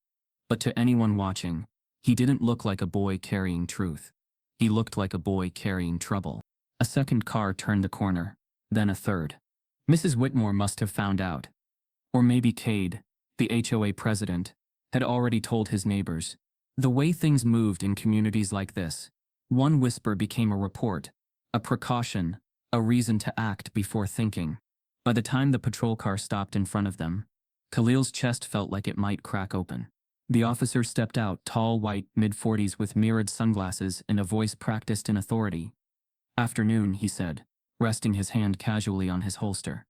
But to anyone watching, he didn't look like a boy carrying truth. He looked like a boy carrying trouble. A second car turned the corner, then a third. Mrs. Whitmore must have found out. Or maybe Cade, the HOA president, had already told his neighbors. The way things moved in communities like this, one whisper became a report, a precaution, a reason to act before thinking. By the time the patrol car stopped in front of them, Khalil's chest felt like it might crack open. The officer stepped out, tall, white, mid-40s with mirrored sunglasses and a voice practiced in authority. Afternoon, he said, resting his hand casually on his holster.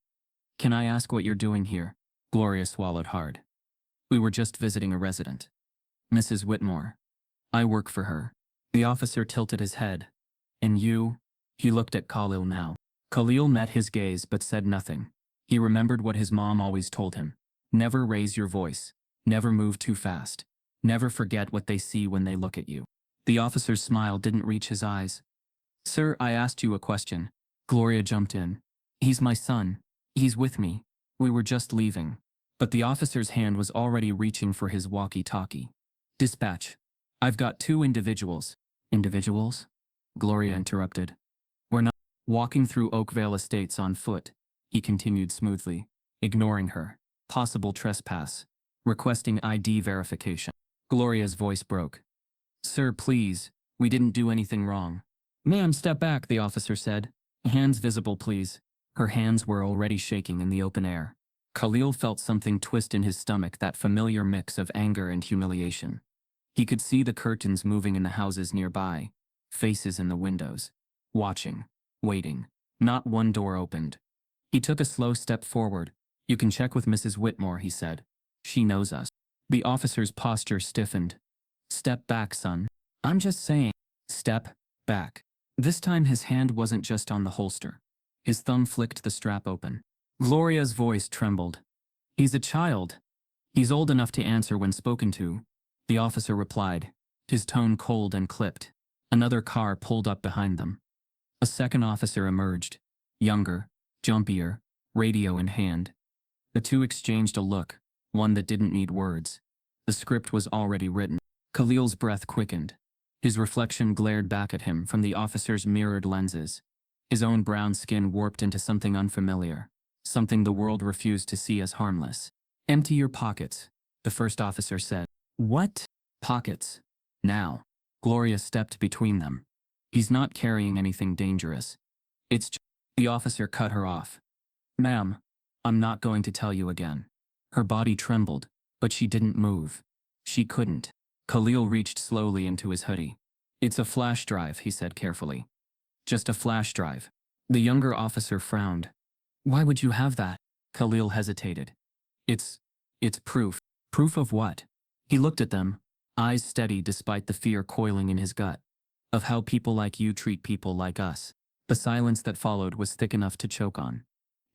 Can I ask what you're doing here? Gloria swallowed hard. We were just visiting a resident. Mrs. Whitmore. I work for her. The officer tilted his head. And you? He looked at Khalil now. Khalil met his gaze but said nothing. He remembered what his mom always told him. Never raise your voice. Never move too fast. Never forget what they see when they look at you. The officer's smile didn't reach his eyes. Sir, I asked you a question. Gloria jumped in. He's my son. He's with me. We were just leaving. But the officer's hand was already reaching for his walkie-talkie. Dispatch. I've got 2 individuals. Individuals? Gloria interrupted. We're not walking through Oakvale Estates on foot, he continued smoothly, ignoring her. Possible trespass. Requesting ID verification. Gloria's voice broke. Sir, please, we didn't do anything wrong. Ma'am, step back, the officer said. Hands visible, please. Her hands were already shaking in the open air. Khalil felt something twist in his stomach, that familiar mix of anger and humiliation. He could see the curtains moving in the houses nearby, faces in the windows. Watching, waiting. Not one door opened. He took a slow step forward. You can check with Mrs. Whitmore, he said. She knows us. The officer's posture stiffened. Step back, son. I'm just saying. Step back. This time his hand wasn't just on the holster. His thumb flicked the strap open. Gloria's voice trembled. He's a child. He's old enough to answer when spoken to, the officer replied, his tone cold and clipped. Another car pulled up behind them. A second officer emerged, younger, jumpier, radio in hand. The two exchanged a look, one that didn't need words. The script was already written. Khalil's breath quickened. His reflection glared back at him from the officer's mirrored lenses. His own brown skin warped into something unfamiliar, something the world refused to see as harmless. Empty your pockets, the first officer said. What? Pockets. Now. Gloria stepped between them. He's not carrying anything dangerous. It's just... The officer cut her off. Ma'am, I'm not going to tell you again. Her body trembled, but she didn't move. She couldn't. Khalil reached slowly into his hoodie. "It's a flash drive," he said carefully. "Just a flash drive." The younger officer frowned. "Why would you have that?" Khalil hesitated. It's proof." "Proof of what?" He looked at them, eyes steady despite the fear coiling in his gut. "Of how people like you treat people like us." The silence that followed was thick enough to choke on.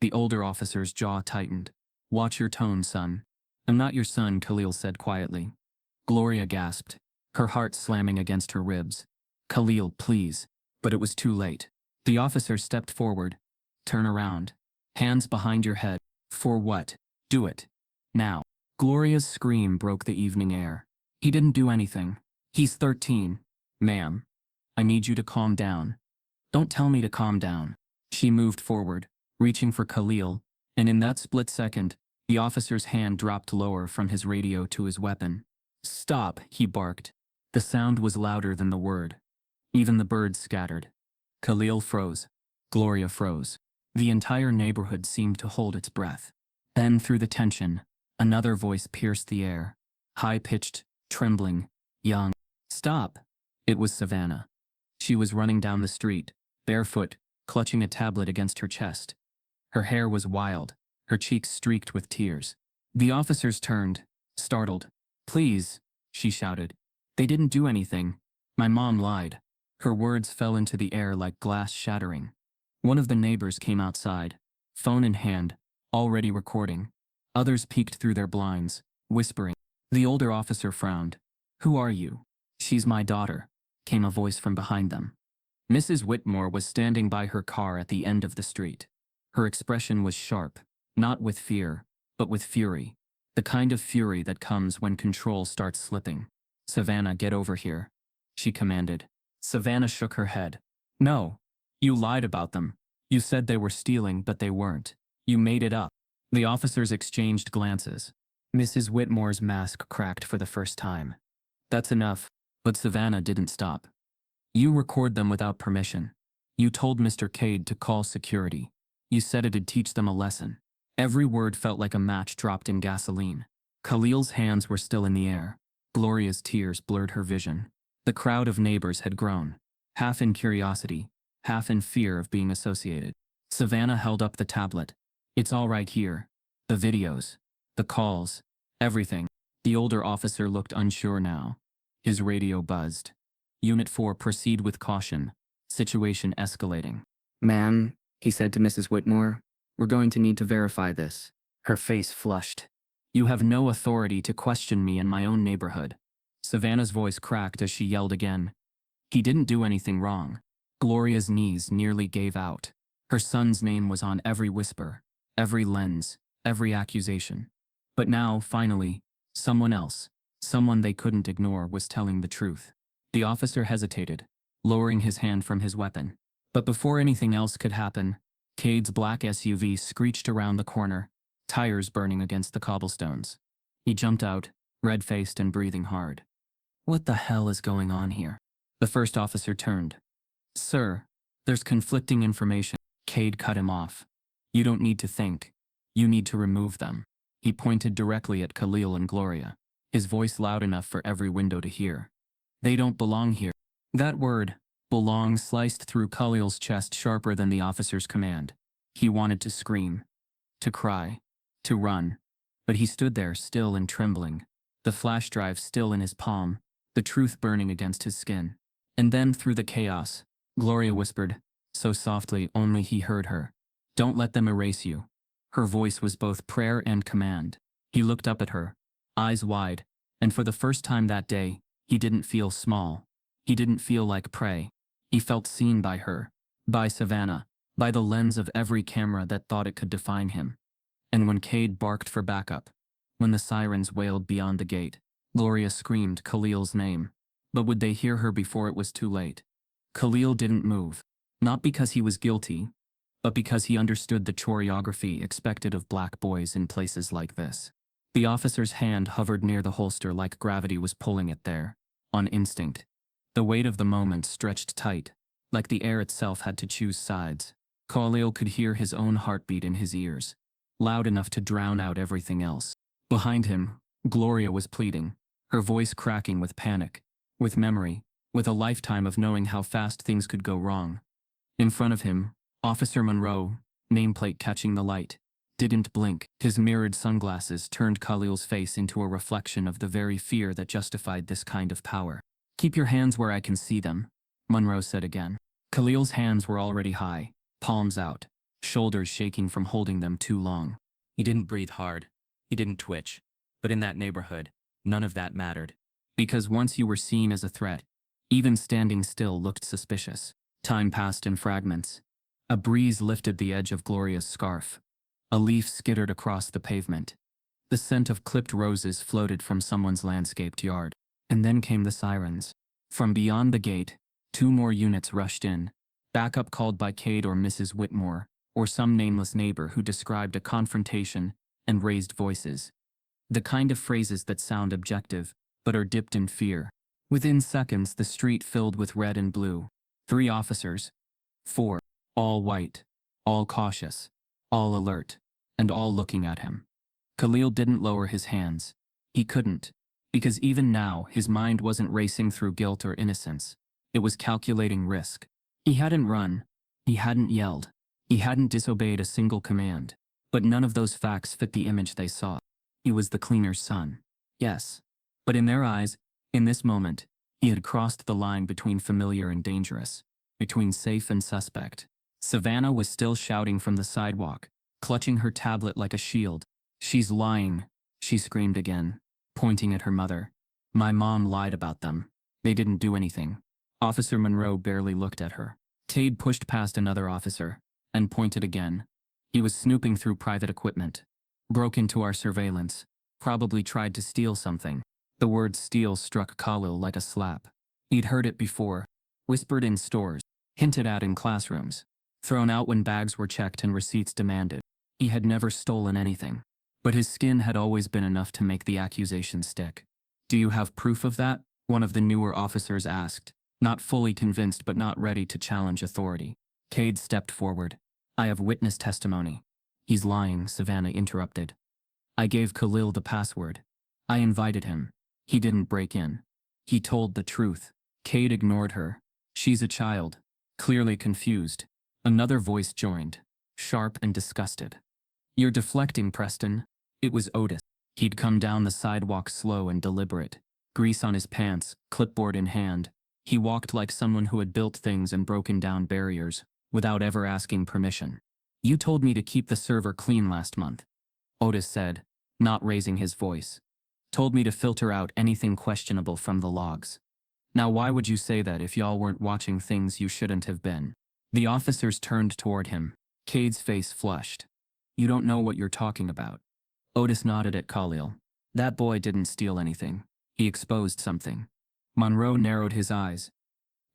The older officer's jaw tightened. "Watch your tone, son." "I'm not your son," Khalil said quietly. Gloria gasped, her heart slamming against her ribs. "Khalil, please." But it was too late. The officer stepped forward. "Turn around. Hands behind your head." "For what?" "Do it. Now." Gloria's scream broke the evening air. "He didn't do anything. He's 13. Ma'am. I need you to calm down." "Don't tell me to calm down." She moved forward, reaching for Khalil, and in that split second, the officer's hand dropped lower from his radio to his weapon. "Stop," he barked. The sound was louder than the word. Even the birds scattered. Khalil froze. Gloria froze. The entire neighborhood seemed to hold its breath. Then, through the tension, another voice pierced the air. High-pitched, trembling, young. "Stop!" It was Savannah. She was running down the street, barefoot, clutching a tablet against her chest. Her hair was wild, her cheeks streaked with tears. The officers turned, startled. "Please," she shouted. "They didn't do anything. My mom lied." Her words fell into the air like glass shattering. One of the neighbors came outside, phone in hand, already recording. Others peeked through their blinds, whispering. The older officer frowned. "Who are you?" "She's my daughter," came a voice from behind them. Mrs. Whitmore was standing by her car at the end of the street. Her expression was sharp, not with fear, but with fury. The kind of fury that comes when control starts slipping. "Savannah, get over here," she commanded. Savannah shook her head. "No. You lied about them. You said they were stealing, but they weren't. You made it up." The officers exchanged glances. Mrs. Whitmore's mask cracked for the first time. "That's enough." But Savannah didn't stop. "You record them without permission. You told Mr. Cade to call security. You said it'd teach them a lesson." Every word felt like a match dropped in gasoline. Khalil's hands were still in the air. Gloria's tears blurred her vision. The crowd of neighbors had grown, half in curiosity, half in fear of being associated. Savannah held up the tablet. "It's all right here. The videos, the calls, everything." The older officer looked unsure now. His radio buzzed. "Unit 4, proceed with caution. Situation escalating." "Ma'am," he said to Mrs. Whitmore, "we're going to need to verify this." Her face flushed. "You have no authority to question me in my own neighborhood." Savannah's voice cracked as she yelled again. "He didn't do anything wrong." Gloria's knees nearly gave out. Her son's name was on every whisper, every lens, every accusation. But now, finally, someone else, someone they couldn't ignore, was telling the truth. The officer hesitated, lowering his hand from his weapon. But before anything else could happen, Cade's black SUV screeched around the corner, tires burning against the cobblestones. He jumped out, red-faced and breathing hard. "What the hell is going on here?" The first officer turned. "Sir, there's conflicting information." Cade cut him off. "You don't need to think. You need to remove them." He pointed directly at Khalil and Gloria, his voice loud enough for every window to hear. "They don't belong here." That word, belong, sliced through Khalil's chest sharper than the officer's command. He wanted to scream, to cry, to run. But he stood there, still and trembling, the flash drive still in his palm, the truth burning against his skin. And then, through the chaos, Gloria whispered, so softly only he heard her, "Don't let them erase you." Her voice was both prayer and command. He looked up at her, eyes wide, and for the first time that day, he didn't feel small. He didn't feel like prey. He felt seen by her, by Savannah, by the lens of every camera that thought it could define him. And when Cade barked for backup, when the sirens wailed beyond the gate, Gloria screamed Khalil's name. But would they hear her before it was too late? Khalil didn't move, not because he was guilty, but because he understood the choreography expected of black boys in places like this. The officer's hand hovered near the holster like gravity was pulling it there, on instinct. The weight of the moment stretched tight, like the air itself had to choose sides. Khalil could hear his own heartbeat in his ears, loud enough to drown out everything else. Behind him, Gloria was pleading, her voice cracking with panic, with memory, with a lifetime of knowing how fast things could go wrong. In front of him, Officer Monroe, nameplate catching the light, didn't blink. His mirrored sunglasses turned Khalil's face into a reflection of the very fear that justified this kind of power. "Keep your hands where I can see them," Monroe said again. Khalil's hands were already high, palms out, shoulders shaking from holding them too long. He didn't breathe hard. He didn't twitch. But in that neighborhood, none of that mattered. Because once you were seen as a threat, even standing still looked suspicious. Time passed in fragments. A breeze lifted the edge of Gloria's scarf. A leaf skittered across the pavement. The scent of clipped roses floated from someone's landscaped yard. And then came the sirens. From beyond the gate, 2 more units rushed in. Backup called by Cade or Mrs. Whitmore, or some nameless neighbor who described a confrontation and raised voices. The kind of phrases that sound objective, but are dipped in fear. Within seconds, the street filled with red and blue. 3 officers. 4. All white. All cautious. All alert. And all looking at him. Khalil didn't lower his hands. He couldn't. Because even now, his mind wasn't racing through guilt or innocence. It was calculating risk. He hadn't run. He hadn't yelled. He hadn't disobeyed a single command. But none of those facts fit the image they saw. He was the cleaner's son. Yes. But in their eyes, in this moment, he had crossed the line between familiar and dangerous, between safe and suspect. Savannah was still shouting from the sidewalk, clutching her tablet like a shield. "She's lying," she screamed again, pointing at her mother. "My mom lied about them. They didn't do anything." Officer Monroe barely looked at her. Cade pushed past another officer and pointed again. "He was snooping through private equipment. Broke into our surveillance. Probably tried to steal something." The word steal struck Khalil like a slap. He'd heard it before. Whispered in stores. Hinted at in classrooms. Thrown out when bags were checked and receipts demanded. He had never stolen anything. But his skin had always been enough to make the accusation stick. "Do you have proof of that?" one of the newer officers asked, not fully convinced but not ready to challenge authority. Cade stepped forward. "I have witness testimony." "He's lying," Savannah interrupted. "I gave Khalil the password. I invited him. He didn't break in. He told the truth." Cade ignored her. "She's a child." Clearly confused. Another voice joined, sharp and disgusted. "You're deflecting, Preston." It was Otis. He'd come down the sidewalk slow and deliberate, grease on his pants, clipboard in hand. He walked like someone who had built things and broken down barriers, without ever asking permission. "You told me to keep the server clean last month," Otis said, not raising his voice. "Told me to filter out anything questionable from the logs. Now why would you say that if y'all weren't watching things you shouldn't have been?" The officers turned toward him. Cade's face flushed. "You don't know what you're talking about." Otis nodded at Khalil. "That boy didn't steal anything. He exposed something." Monroe narrowed his eyes.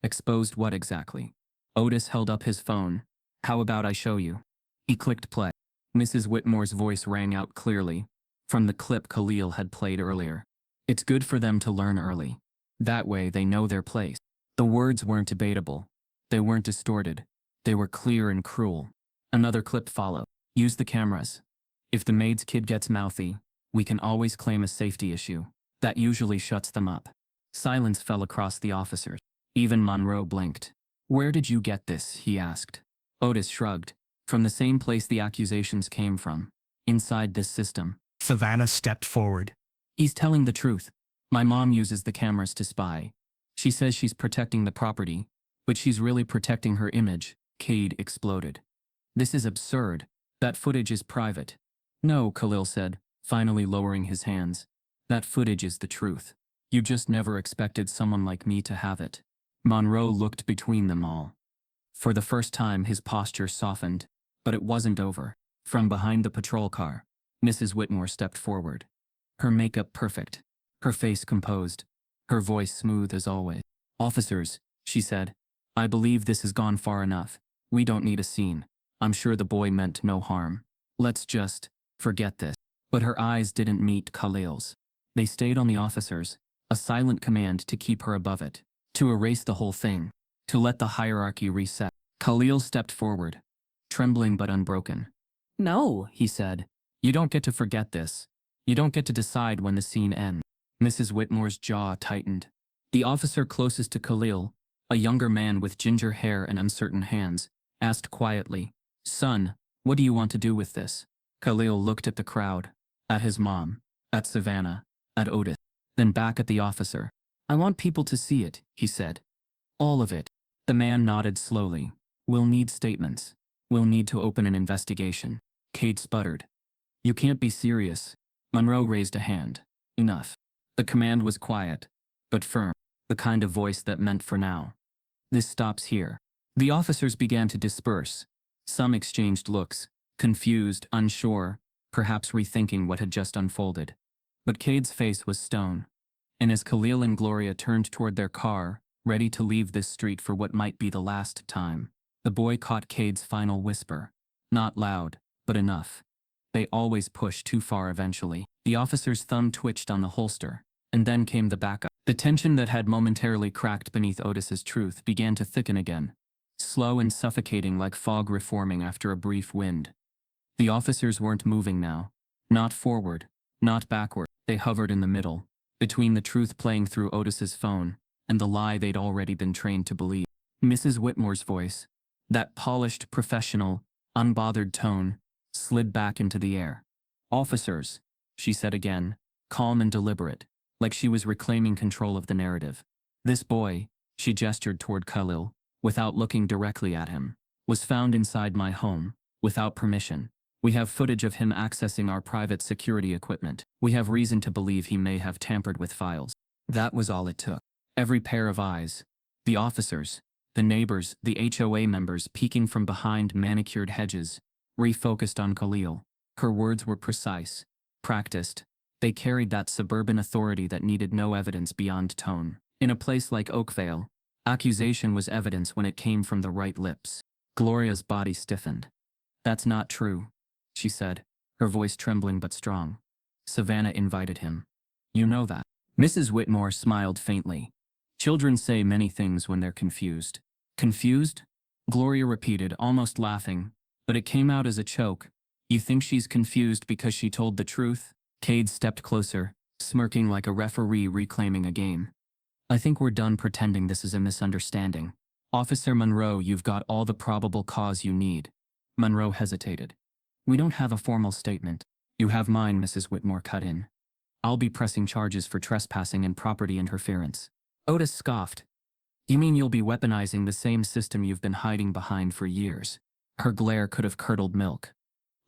"Exposed what exactly?" Otis held up his phone. "How about I show you?" He clicked play. Mrs. Whitmore's voice rang out clearly, from the clip Khalil had played earlier. "It's good for them to learn early. That way they know their place." The words weren't debatable. They weren't distorted. They were clear and cruel. Another clip followed. "Use the cameras. If the maid's kid gets mouthy, we can always claim a safety issue. That usually shuts them up." Silence fell across the officers. Even Monroe blinked. "Where did you get this?" he asked. Otis shrugged. "From the same place the accusations came from. Inside this system." Savannah stepped forward. "He's telling the truth. My mom uses the cameras to spy. She says she's protecting the property, but she's really protecting her image." Cade exploded. "This is absurd. That footage is private." "No," Khalil said, finally lowering his hands. "That footage is the truth. You just never expected someone like me to have it." Monroe looked between them all. For the first time his posture softened, but it wasn't over. From behind the patrol car, Mrs. Whitmore stepped forward. Her makeup perfect, her face composed, her voice smooth as always. "Officers," she said, "I believe this has gone far enough. We don't need a scene. I'm sure the boy meant no harm. Let's just forget this." But her eyes didn't meet Khalil's. They stayed on the officers, a silent command to keep her above it, to erase the whole thing, to let the hierarchy reset. Khalil stepped forward, trembling but unbroken. "No," he said. "You don't get to forget this. You don't get to decide when the scene ends. Mrs. Whitmore's jaw tightened. The officer closest to Khalil, a younger man with ginger hair and uncertain hands, asked quietly, "Son, what do you want to do with this?" Khalil looked at the crowd, at his mom, at Savannah, at Otis, then back at the officer. "I want people to see it," he said. "All of it." The man nodded slowly. "We'll need statements. We'll need to open an investigation." Kate sputtered. "You can't be serious." Monroe raised a hand. "Enough." The command was quiet, but firm, the kind of voice that meant for now. "This stops here." The officers began to disperse. Some exchanged looks, confused, unsure, perhaps rethinking what had just unfolded. But Cade's face was stone. And as Khalil and Gloria turned toward their car, ready to leave this street for what might be the last time, the boy caught Cade's final whisper. Not loud, but enough. They always push too far eventually. The officer's thumb twitched on the holster, and then came the backup. The tension that had momentarily cracked beneath Otis's truth began to thicken again, slow and suffocating like fog reforming after a brief wind. The officers weren't moving now. Not forward, not backward. They hovered in the middle, between the truth playing through Otis's phone and the lie they'd already been trained to believe. Mrs. Whitmore's voice, that polished, professional, unbothered tone, slid back into the air. "Officers," she said again, calm and deliberate, like she was reclaiming control of the narrative. "This boy," she gestured toward Khalil, without looking directly at him, "was found inside my home, without permission. We have footage of him accessing our private security equipment. We have reason to believe he may have tampered with files." That was all it took. Every pair of eyes, the officers, the neighbors, the HOA members peeking from behind manicured hedges, refocused on Khalil. Her words were precise, practiced. They carried that suburban authority that needed no evidence beyond tone. In a place like Oakvale, accusation was evidence when it came from the right lips. Gloria's body stiffened. "That's not true," she said, her voice trembling but strong. "Savannah invited him. You know that." Mrs. Whitmore smiled faintly. "Children say many things when they're confused." "Confused?" Gloria repeated, almost laughing, but it came out as a choke. "You think she's confused because she told the truth?" Cade stepped closer, smirking like a referee reclaiming a game. "I think we're done pretending this is a misunderstanding. Officer Monroe, you've got all the probable cause you need." Monroe hesitated. "We don't have a formal statement." "You have mine," Mrs. Whitmore cut in. "I'll be pressing charges for trespassing and property interference." Otis scoffed. "You mean you'll be weaponizing the same system you've been hiding behind for years?" Her glare could have curdled milk.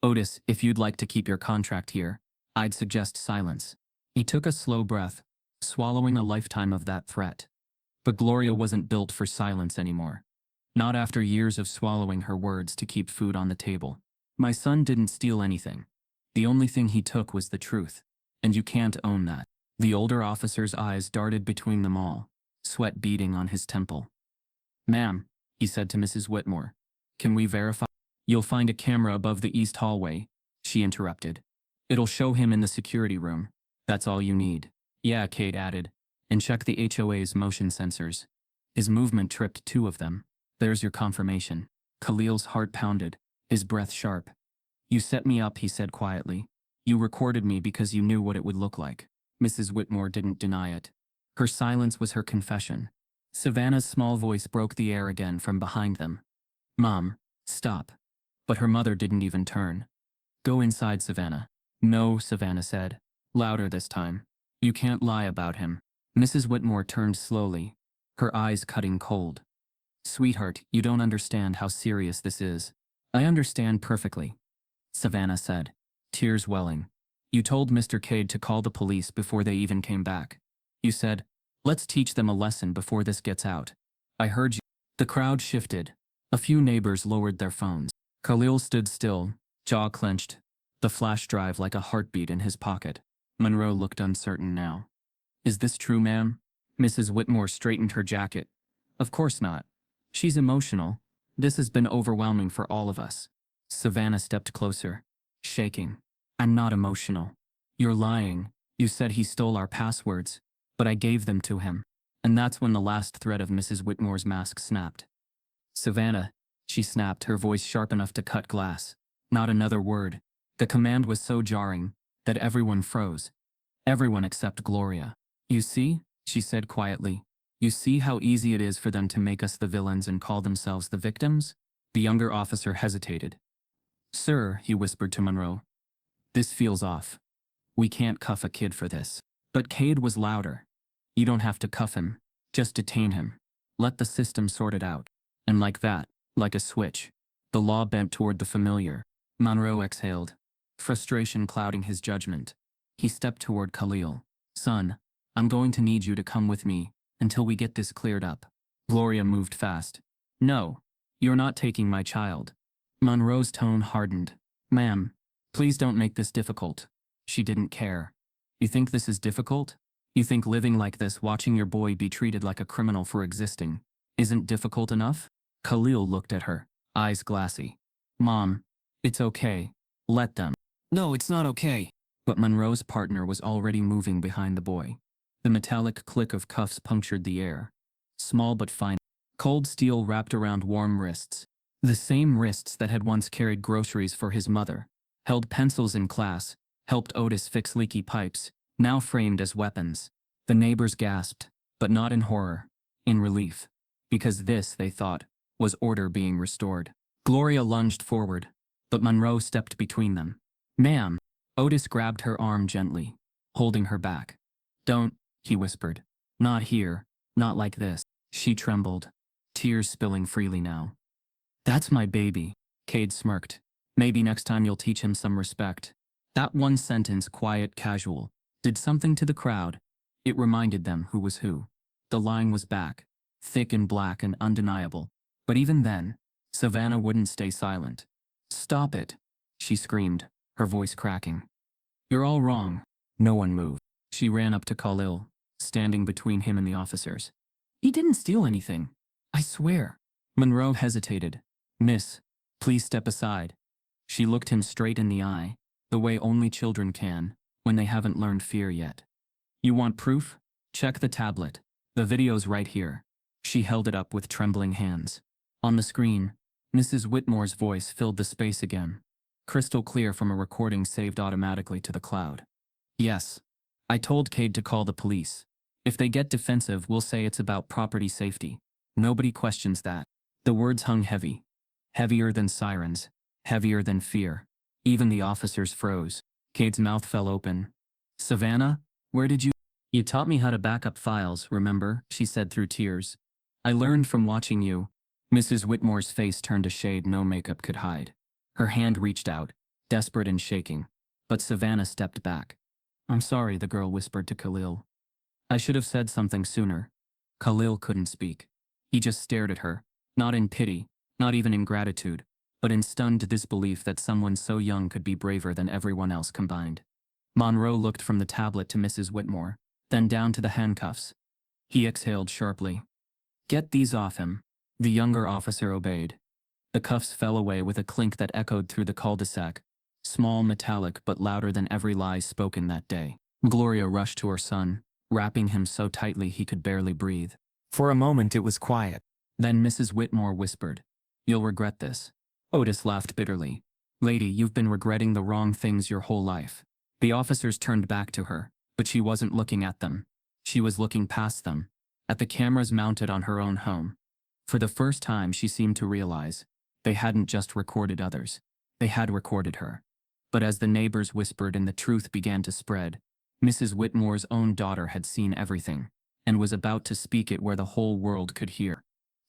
"Otis, if you'd like to keep your contract here, I'd suggest silence." He took a slow breath, swallowing a lifetime of that threat. But Gloria wasn't built for silence anymore. Not after years of swallowing her words to keep food on the table. "My son didn't steal anything. The only thing he took was the truth. And you can't own that." The older officer's eyes darted between them all, sweat beading on his temple. "Ma'am," he said to Mrs. Whitmore, "can we verify?" "You'll find a camera above the east hallway," she interrupted. "It'll show him in the security room. That's all you need." "Yeah," Kate added, "and check the HOA's motion sensors. His movement tripped 2 of them. There's your confirmation." Khalil's heart pounded, his breath sharp. "You set me up," he said quietly. "You recorded me because you knew what it would look like." Mrs. Whitmore didn't deny it. Her silence was her confession. Savannah's small voice broke the air again from behind them. "Mom, stop." But her mother didn't even turn. "Go inside, Savannah." "No," Savannah said, louder this time. "You can't lie about him." Mrs. Whitmore turned slowly, her eyes cutting cold. "Sweetheart, you don't understand how serious this is." "I understand perfectly," Savannah said, tears welling. "You told Mr. Cade to call the police before they even came back. You said, 'Let's teach them a lesson before this gets out.' I heard you." The crowd shifted. A few neighbors lowered their phones. Khalil stood still, jaw clenched, the flash drive like a heartbeat in his pocket. Monroe looked uncertain now. "Is this true, ma'am?" Mrs. Whitmore straightened her jacket. "Of course not. She's emotional. This has been overwhelming for all of us." Savannah stepped closer, shaking. "I'm not emotional. You're lying. You said he stole our passwords, but I gave them to him." And that's when the last thread of Mrs. Whitmore's mask snapped. "Savannah," she snapped, her voice sharp enough to cut glass. Not another word. The command was so jarring that everyone froze. Everyone except Gloria. You see, she said quietly. You see how easy it is for them to make us the villains and call themselves the victims? The younger officer hesitated. Sir, he whispered to Monroe. This feels off. We can't cuff a kid for this. But Cade was louder. You don't have to cuff him. Just detain him. Let the system sort it out. And like that, like a switch, the law bent toward the familiar. Monroe exhaled, frustration clouding his judgment. He stepped toward Khalil. Son, I'm going to need you to come with me until we get this cleared up. Gloria moved fast. No, you're not taking my child. Monroe's tone hardened. Ma'am, please don't make this difficult. She didn't care. You think this is difficult? You think living like this, watching your boy be treated like a criminal for existing, isn't difficult enough? Khalil looked at her, eyes glassy. Mom, it's okay. Let them. No, it's not okay. But Monroe's partner was already moving behind the boy. The metallic click of cuffs punctured the air. Small but fine. Cold steel wrapped around warm wrists. The same wrists that had once carried groceries for his mother, held pencils in class, helped Otis fix leaky pipes, now framed as weapons. The neighbors gasped, but not in horror, in relief. Because this, they thought, was order being restored. Gloria lunged forward, but Monroe stepped between them. Ma'am. Otis grabbed her arm gently, holding her back. Don't, he whispered. Not here, not like this. She trembled, tears spilling freely now. That's my baby, Cade smirked. Maybe next time you'll teach him some respect. That one sentence, quiet, casual, did something to the crowd. It reminded them who was who. The line was back, thick and black and undeniable. But even then, Savannah wouldn't stay silent. Stop it, she screamed, her voice cracking. You're all wrong. No one moved. She ran up to Khalil, standing between him and the officers. He didn't steal anything. I swear. Monroe hesitated. Miss, please step aside. She looked him straight in the eye, the way only children can, when they haven't learned fear yet. You want proof? Check the tablet. The video's right here. She held it up with trembling hands. On the screen, Mrs. Whitmore's voice filled the space again, crystal clear from a recording saved automatically to the cloud. Yes. I told Cade to call the police. If they get defensive, we'll say it's about property safety. Nobody questions that. The words hung heavy. Heavier than sirens. Heavier than fear. Even the officers froze. Cade's mouth fell open. Savannah, where did you... You taught me how to back up files, remember? She said through tears. I learned from watching you. Mrs. Whitmore's face turned a shade no makeup could hide. Her hand reached out, desperate and shaking. But Savannah stepped back. I'm sorry, the girl whispered to Khalil. I should have said something sooner. Khalil couldn't speak. He just stared at her, not in pity, not even in gratitude, but in stunned disbelief that someone so young could be braver than everyone else combined. Monroe looked from the tablet to Mrs. Whitmore, then down to the handcuffs. He exhaled sharply. Get these off him. The younger officer obeyed. The cuffs fell away with a clink that echoed through the cul-de-sac, small, metallic, but louder than every lie spoken that day. Gloria rushed to her son, wrapping him so tightly he could barely breathe. For a moment it was quiet. Then Mrs. Whitmore whispered, You'll regret this. Otis laughed bitterly. Lady, you've been regretting the wrong things your whole life. The officers turned back to her, but she wasn't looking at them. She was looking past them, at the cameras mounted on her own home. For the first time she seemed to realize, they hadn't just recorded others. They had recorded her. But as the neighbors whispered and the truth began to spread, Mrs. Whitmore's own daughter had seen everything, and was about to speak it where the whole world could hear.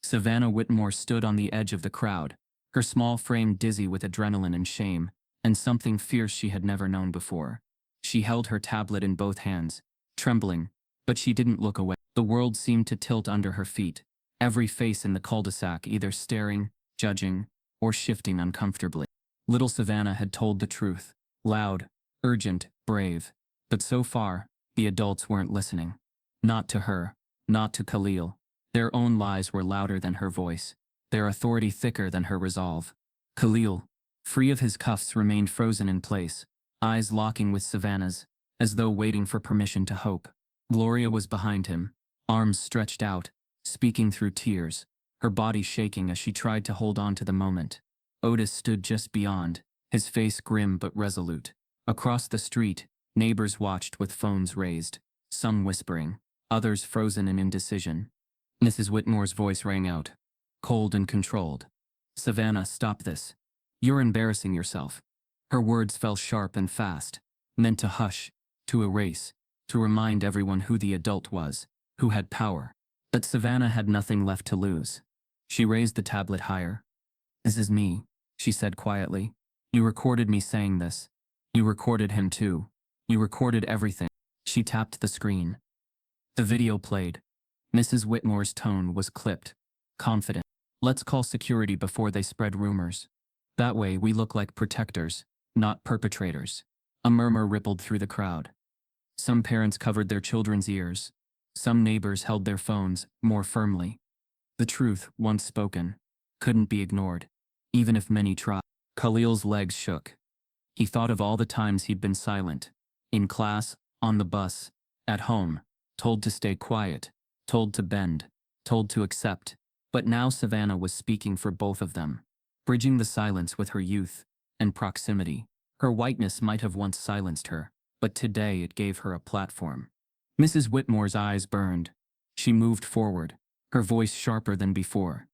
Savannah Whitmore stood on the edge of the crowd, her small frame dizzy with adrenaline and shame, and something fierce she had never known before. She held her tablet in both hands, trembling, but she didn't look away. The world seemed to tilt under her feet, every face in the cul-de-sac either staring, judging, or shifting uncomfortably. Little Savannah had told the truth, loud, urgent, brave, but so far, the adults weren't listening. Not to her, not to Khalil. Their own lies were louder than her voice, their authority thicker than her resolve. Khalil, free of his cuffs, remained frozen in place, eyes locking with Savannah's, as though waiting for permission to hope. Gloria was behind him, arms stretched out, speaking through tears, her body shaking as she tried to hold on to the moment. Otis stood just beyond, his face grim but resolute. Across the street, Neighbors watched with phones raised, some whispering, others frozen in indecision. Mrs. Whitmore's voice rang out, cold and controlled. "Savannah, stop this. You're embarrassing yourself." Her words fell sharp and fast, meant to hush, to erase, to remind everyone who the adult was, who had power. But Savannah had nothing left to lose. She raised the tablet higher. "This is me," she said quietly. "You recorded me saying this. You recorded him too. You recorded everything." She tapped the screen. The video played. Mrs. Whitmore's tone was clipped, confident. "Let's call security before they spread rumors. That way we look like protectors, not perpetrators." A murmur rippled through the crowd. Some parents covered their children's ears. Some neighbors held their phones more firmly. The truth, once spoken, couldn't be ignored, even if many tried. Khalil's legs shook. He thought of all the times he'd been silent. In class, on the bus, at home, told to stay quiet, told to bend, told to accept. But now Savannah was speaking for both of them, bridging the silence with her youth and proximity. Her whiteness might have once silenced her, but today it gave her a platform. Mrs. Whitmore's eyes burned. She moved forward, her voice sharper than before.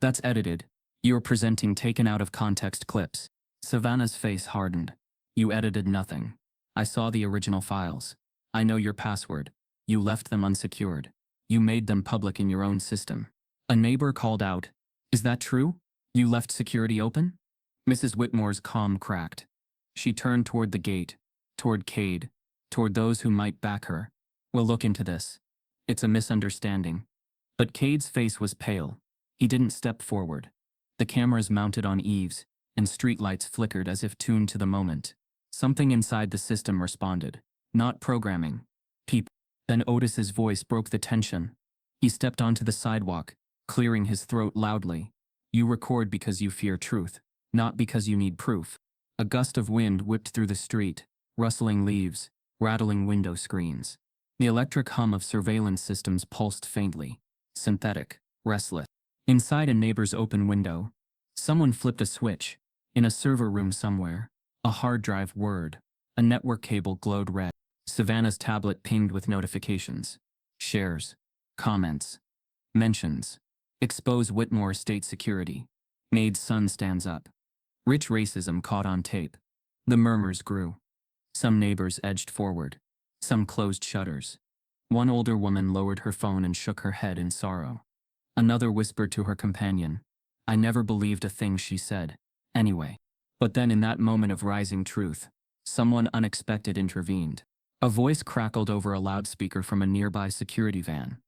"That's edited. You're presenting taken out of context clips." Savannah's face hardened. "You edited nothing. I saw the original files. I know your password. You left them unsecured. You made them public in your own system." A neighbor called out, "Is that true? You left security open?" Mrs. Whitmore's calm cracked. She turned toward the gate, toward Cade, toward those who might back her. "We'll look into this. It's a misunderstanding." But Cade's face was pale. He didn't step forward. The cameras mounted on eaves, and streetlights flickered as if tuned to the moment. Something inside the system responded. Not programming. People. Then Otis's voice broke the tension. He stepped onto the sidewalk, clearing his throat loudly. "You record because you fear truth, not because you need proof." A gust of wind whipped through the street, rustling leaves, rattling window screens. The electric hum of surveillance systems pulsed faintly, synthetic, restless. Inside a neighbor's open window, someone flipped a switch. In a server room somewhere, a hard drive whirred. A network cable glowed red. Savannah's tablet pinged with notifications. Shares. Comments. Mentions. Expose Whitmore state security. Maid's son stands up. Rich racism caught on tape. The murmurs grew. Some neighbors edged forward. Some closed shutters. One older woman lowered her phone and shook her head in sorrow. Another whispered to her companion, "I never believed a thing she said. Anyway." But then in that moment of rising truth, someone unexpected intervened. A voice crackled over a loudspeaker from a nearby security van.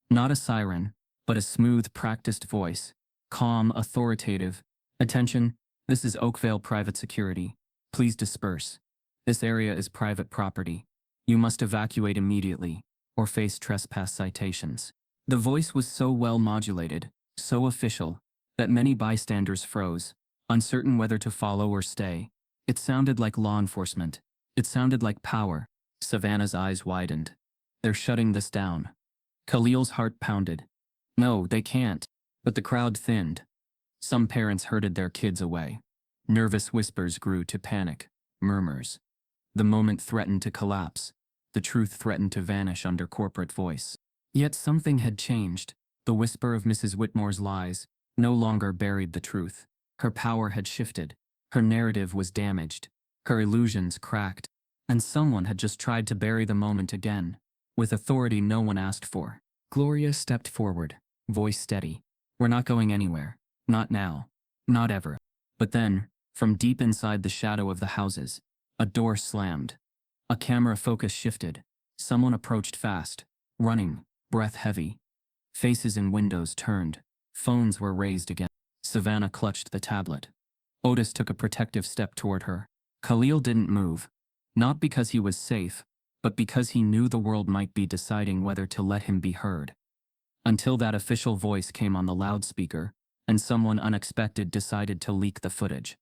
Not a siren, but a smooth, practiced voice. Calm, authoritative. "Attention, this is Oakvale Private Security. Please disperse. This area is private property. You must evacuate immediately, or face trespass citations." The voice was so well modulated, so official, that many bystanders froze, uncertain whether to follow or stay. It sounded like law enforcement. It sounded like power. Savannah's eyes widened. "They're shutting this down." Khalil's heart pounded. "No, they can't." But the crowd thinned. Some parents herded their kids away. Nervous whispers grew to panic, murmurs. The moment threatened to collapse. The truth threatened to vanish under corporate voice. Yet something had changed. The whisper of Mrs. Whitmore's lies no longer buried the truth. Her power had shifted. Her narrative was damaged. Her illusions cracked. And someone had just tried to bury the moment again, with authority no one asked for. Gloria stepped forward, voice steady. "We're not going anywhere. Not now. Not ever." But then, from deep inside the shadow of the houses, a door slammed. A camera focus shifted. Someone approached fast, running, breath heavy. Faces in windows turned. Phones were raised again. Savannah clutched the tablet. Otis took a protective step toward her. Khalil didn't move. Not because he was safe, but because he knew the world might be deciding whether to let him be heard. Until that official voice came on the loudspeaker, and someone unexpected decided to leak the footage.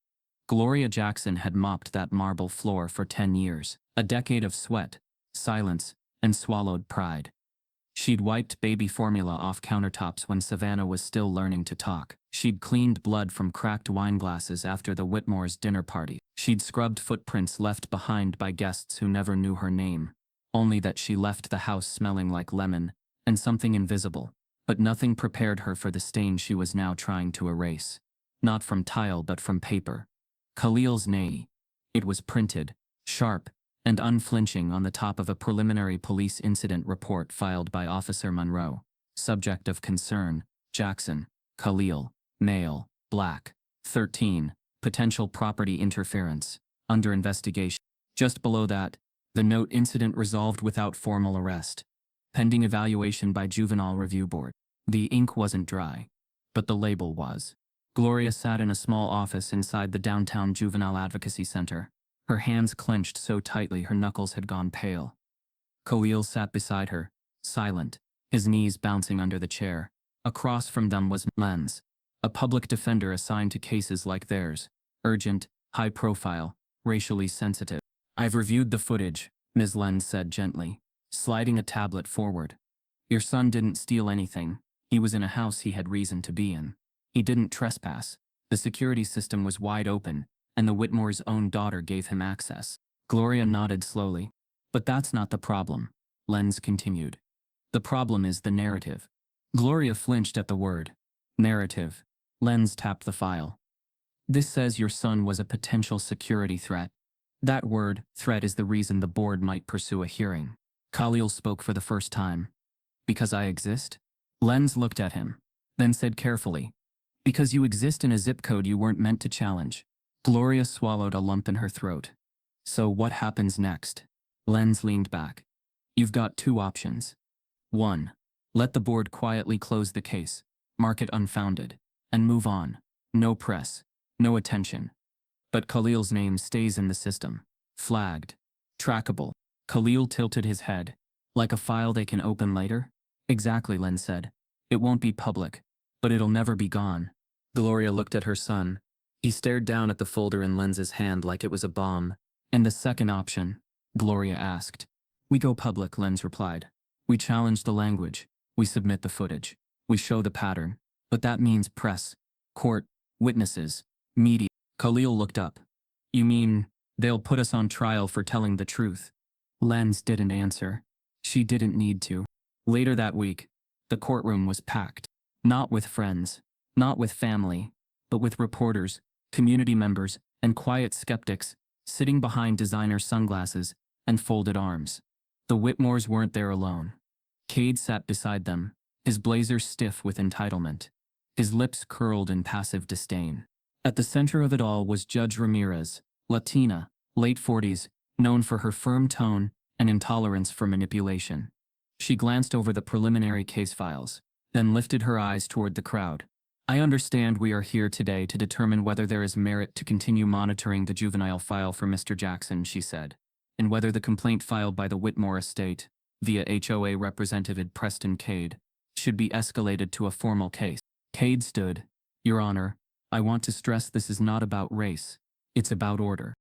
Gloria Jackson had mopped that marble floor for 10 years, a decade of sweat, silence, and swallowed pride. She'd wiped baby formula off countertops when Savannah was still learning to talk. She'd cleaned blood from cracked wine glasses after the Whitmores' dinner party. She'd scrubbed footprints left behind by guests who never knew her name. Only that she left the house smelling like lemon and something invisible. But nothing prepared her for the stain she was now trying to erase. Not from tile but from paper. Khalil's name. It was printed, sharp, and unflinching on the top of a preliminary police incident report filed by Officer Monroe. Subject of concern, Jackson, Khalil, male, black, 13, potential property interference, under investigation. Just below that, the note incident resolved without formal arrest. Pending evaluation by Juvenile Review Board. The ink wasn't dry, but the label was. Gloria sat in a small office inside the downtown Juvenile Advocacy Center. Her hands clenched so tightly her knuckles had gone pale. Khalil sat beside her, silent, his knees bouncing under the chair. Across from them was Lenz, a public defender assigned to cases like theirs, urgent, high-profile, racially sensitive. "I've reviewed the footage," Ms. Lenz said gently, sliding a tablet forward. "Your son didn't steal anything. He was in a house he had reason to be in. He didn't trespass. The security system was wide open, and the Whitmore's own daughter gave him access." Gloria nodded slowly. "But that's not the problem," Lenz continued. "The problem is the narrative." Gloria flinched at the word. Narrative. Lenz tapped the file. "This says your son was a potential security threat. That word, threat, is the reason the board might pursue a hearing." Khalil spoke for the first time. "Because I exist?" Lenz looked at him, then said carefully, "Because you exist in a zip code you weren't meant to challenge." Gloria swallowed a lump in her throat. "So what happens next?" Lenz leaned back. "You've got two options. 1. Let the board quietly close the case, mark it unfounded, and move on. No press, no attention. But Khalil's name stays in the system. Flagged. Trackable." Khalil tilted his head. "Like a file they can open later?" "Exactly," Lenz said. "It won't be public, but it'll never be gone." Gloria looked at her son. He stared down at the folder in Lenz's hand like it was a bomb. "And the second option?" Gloria asked. "We go public," Lenz replied. "We challenge the language. We submit the footage. We show the pattern. But that means press, court, witnesses, media." Khalil looked up. "You mean, they'll put us on trial for telling the truth?" Lenz didn't answer. She didn't need to. Later that week, the courtroom was packed. Not with friends, not with family, but with reporters, community members, and quiet skeptics, sitting behind designer sunglasses and folded arms. The Whitmores weren't there alone. Cade sat beside them, his blazer stiff with entitlement, his lips curled in passive disdain. At the center of it all was Judge Ramirez, Latina, late 40s, known for her firm tone and intolerance for manipulation. She glanced over the preliminary case files, then lifted her eyes toward the crowd. "I understand we are here today to determine whether there is merit to continue monitoring the juvenile file for Mr. Jackson," she said, "and whether the complaint filed by the Whitmore estate, via HOA Representative Preston Cade, should be escalated to a formal case." Cade stood. "Your Honor, I want to stress this is not about race. It's about order."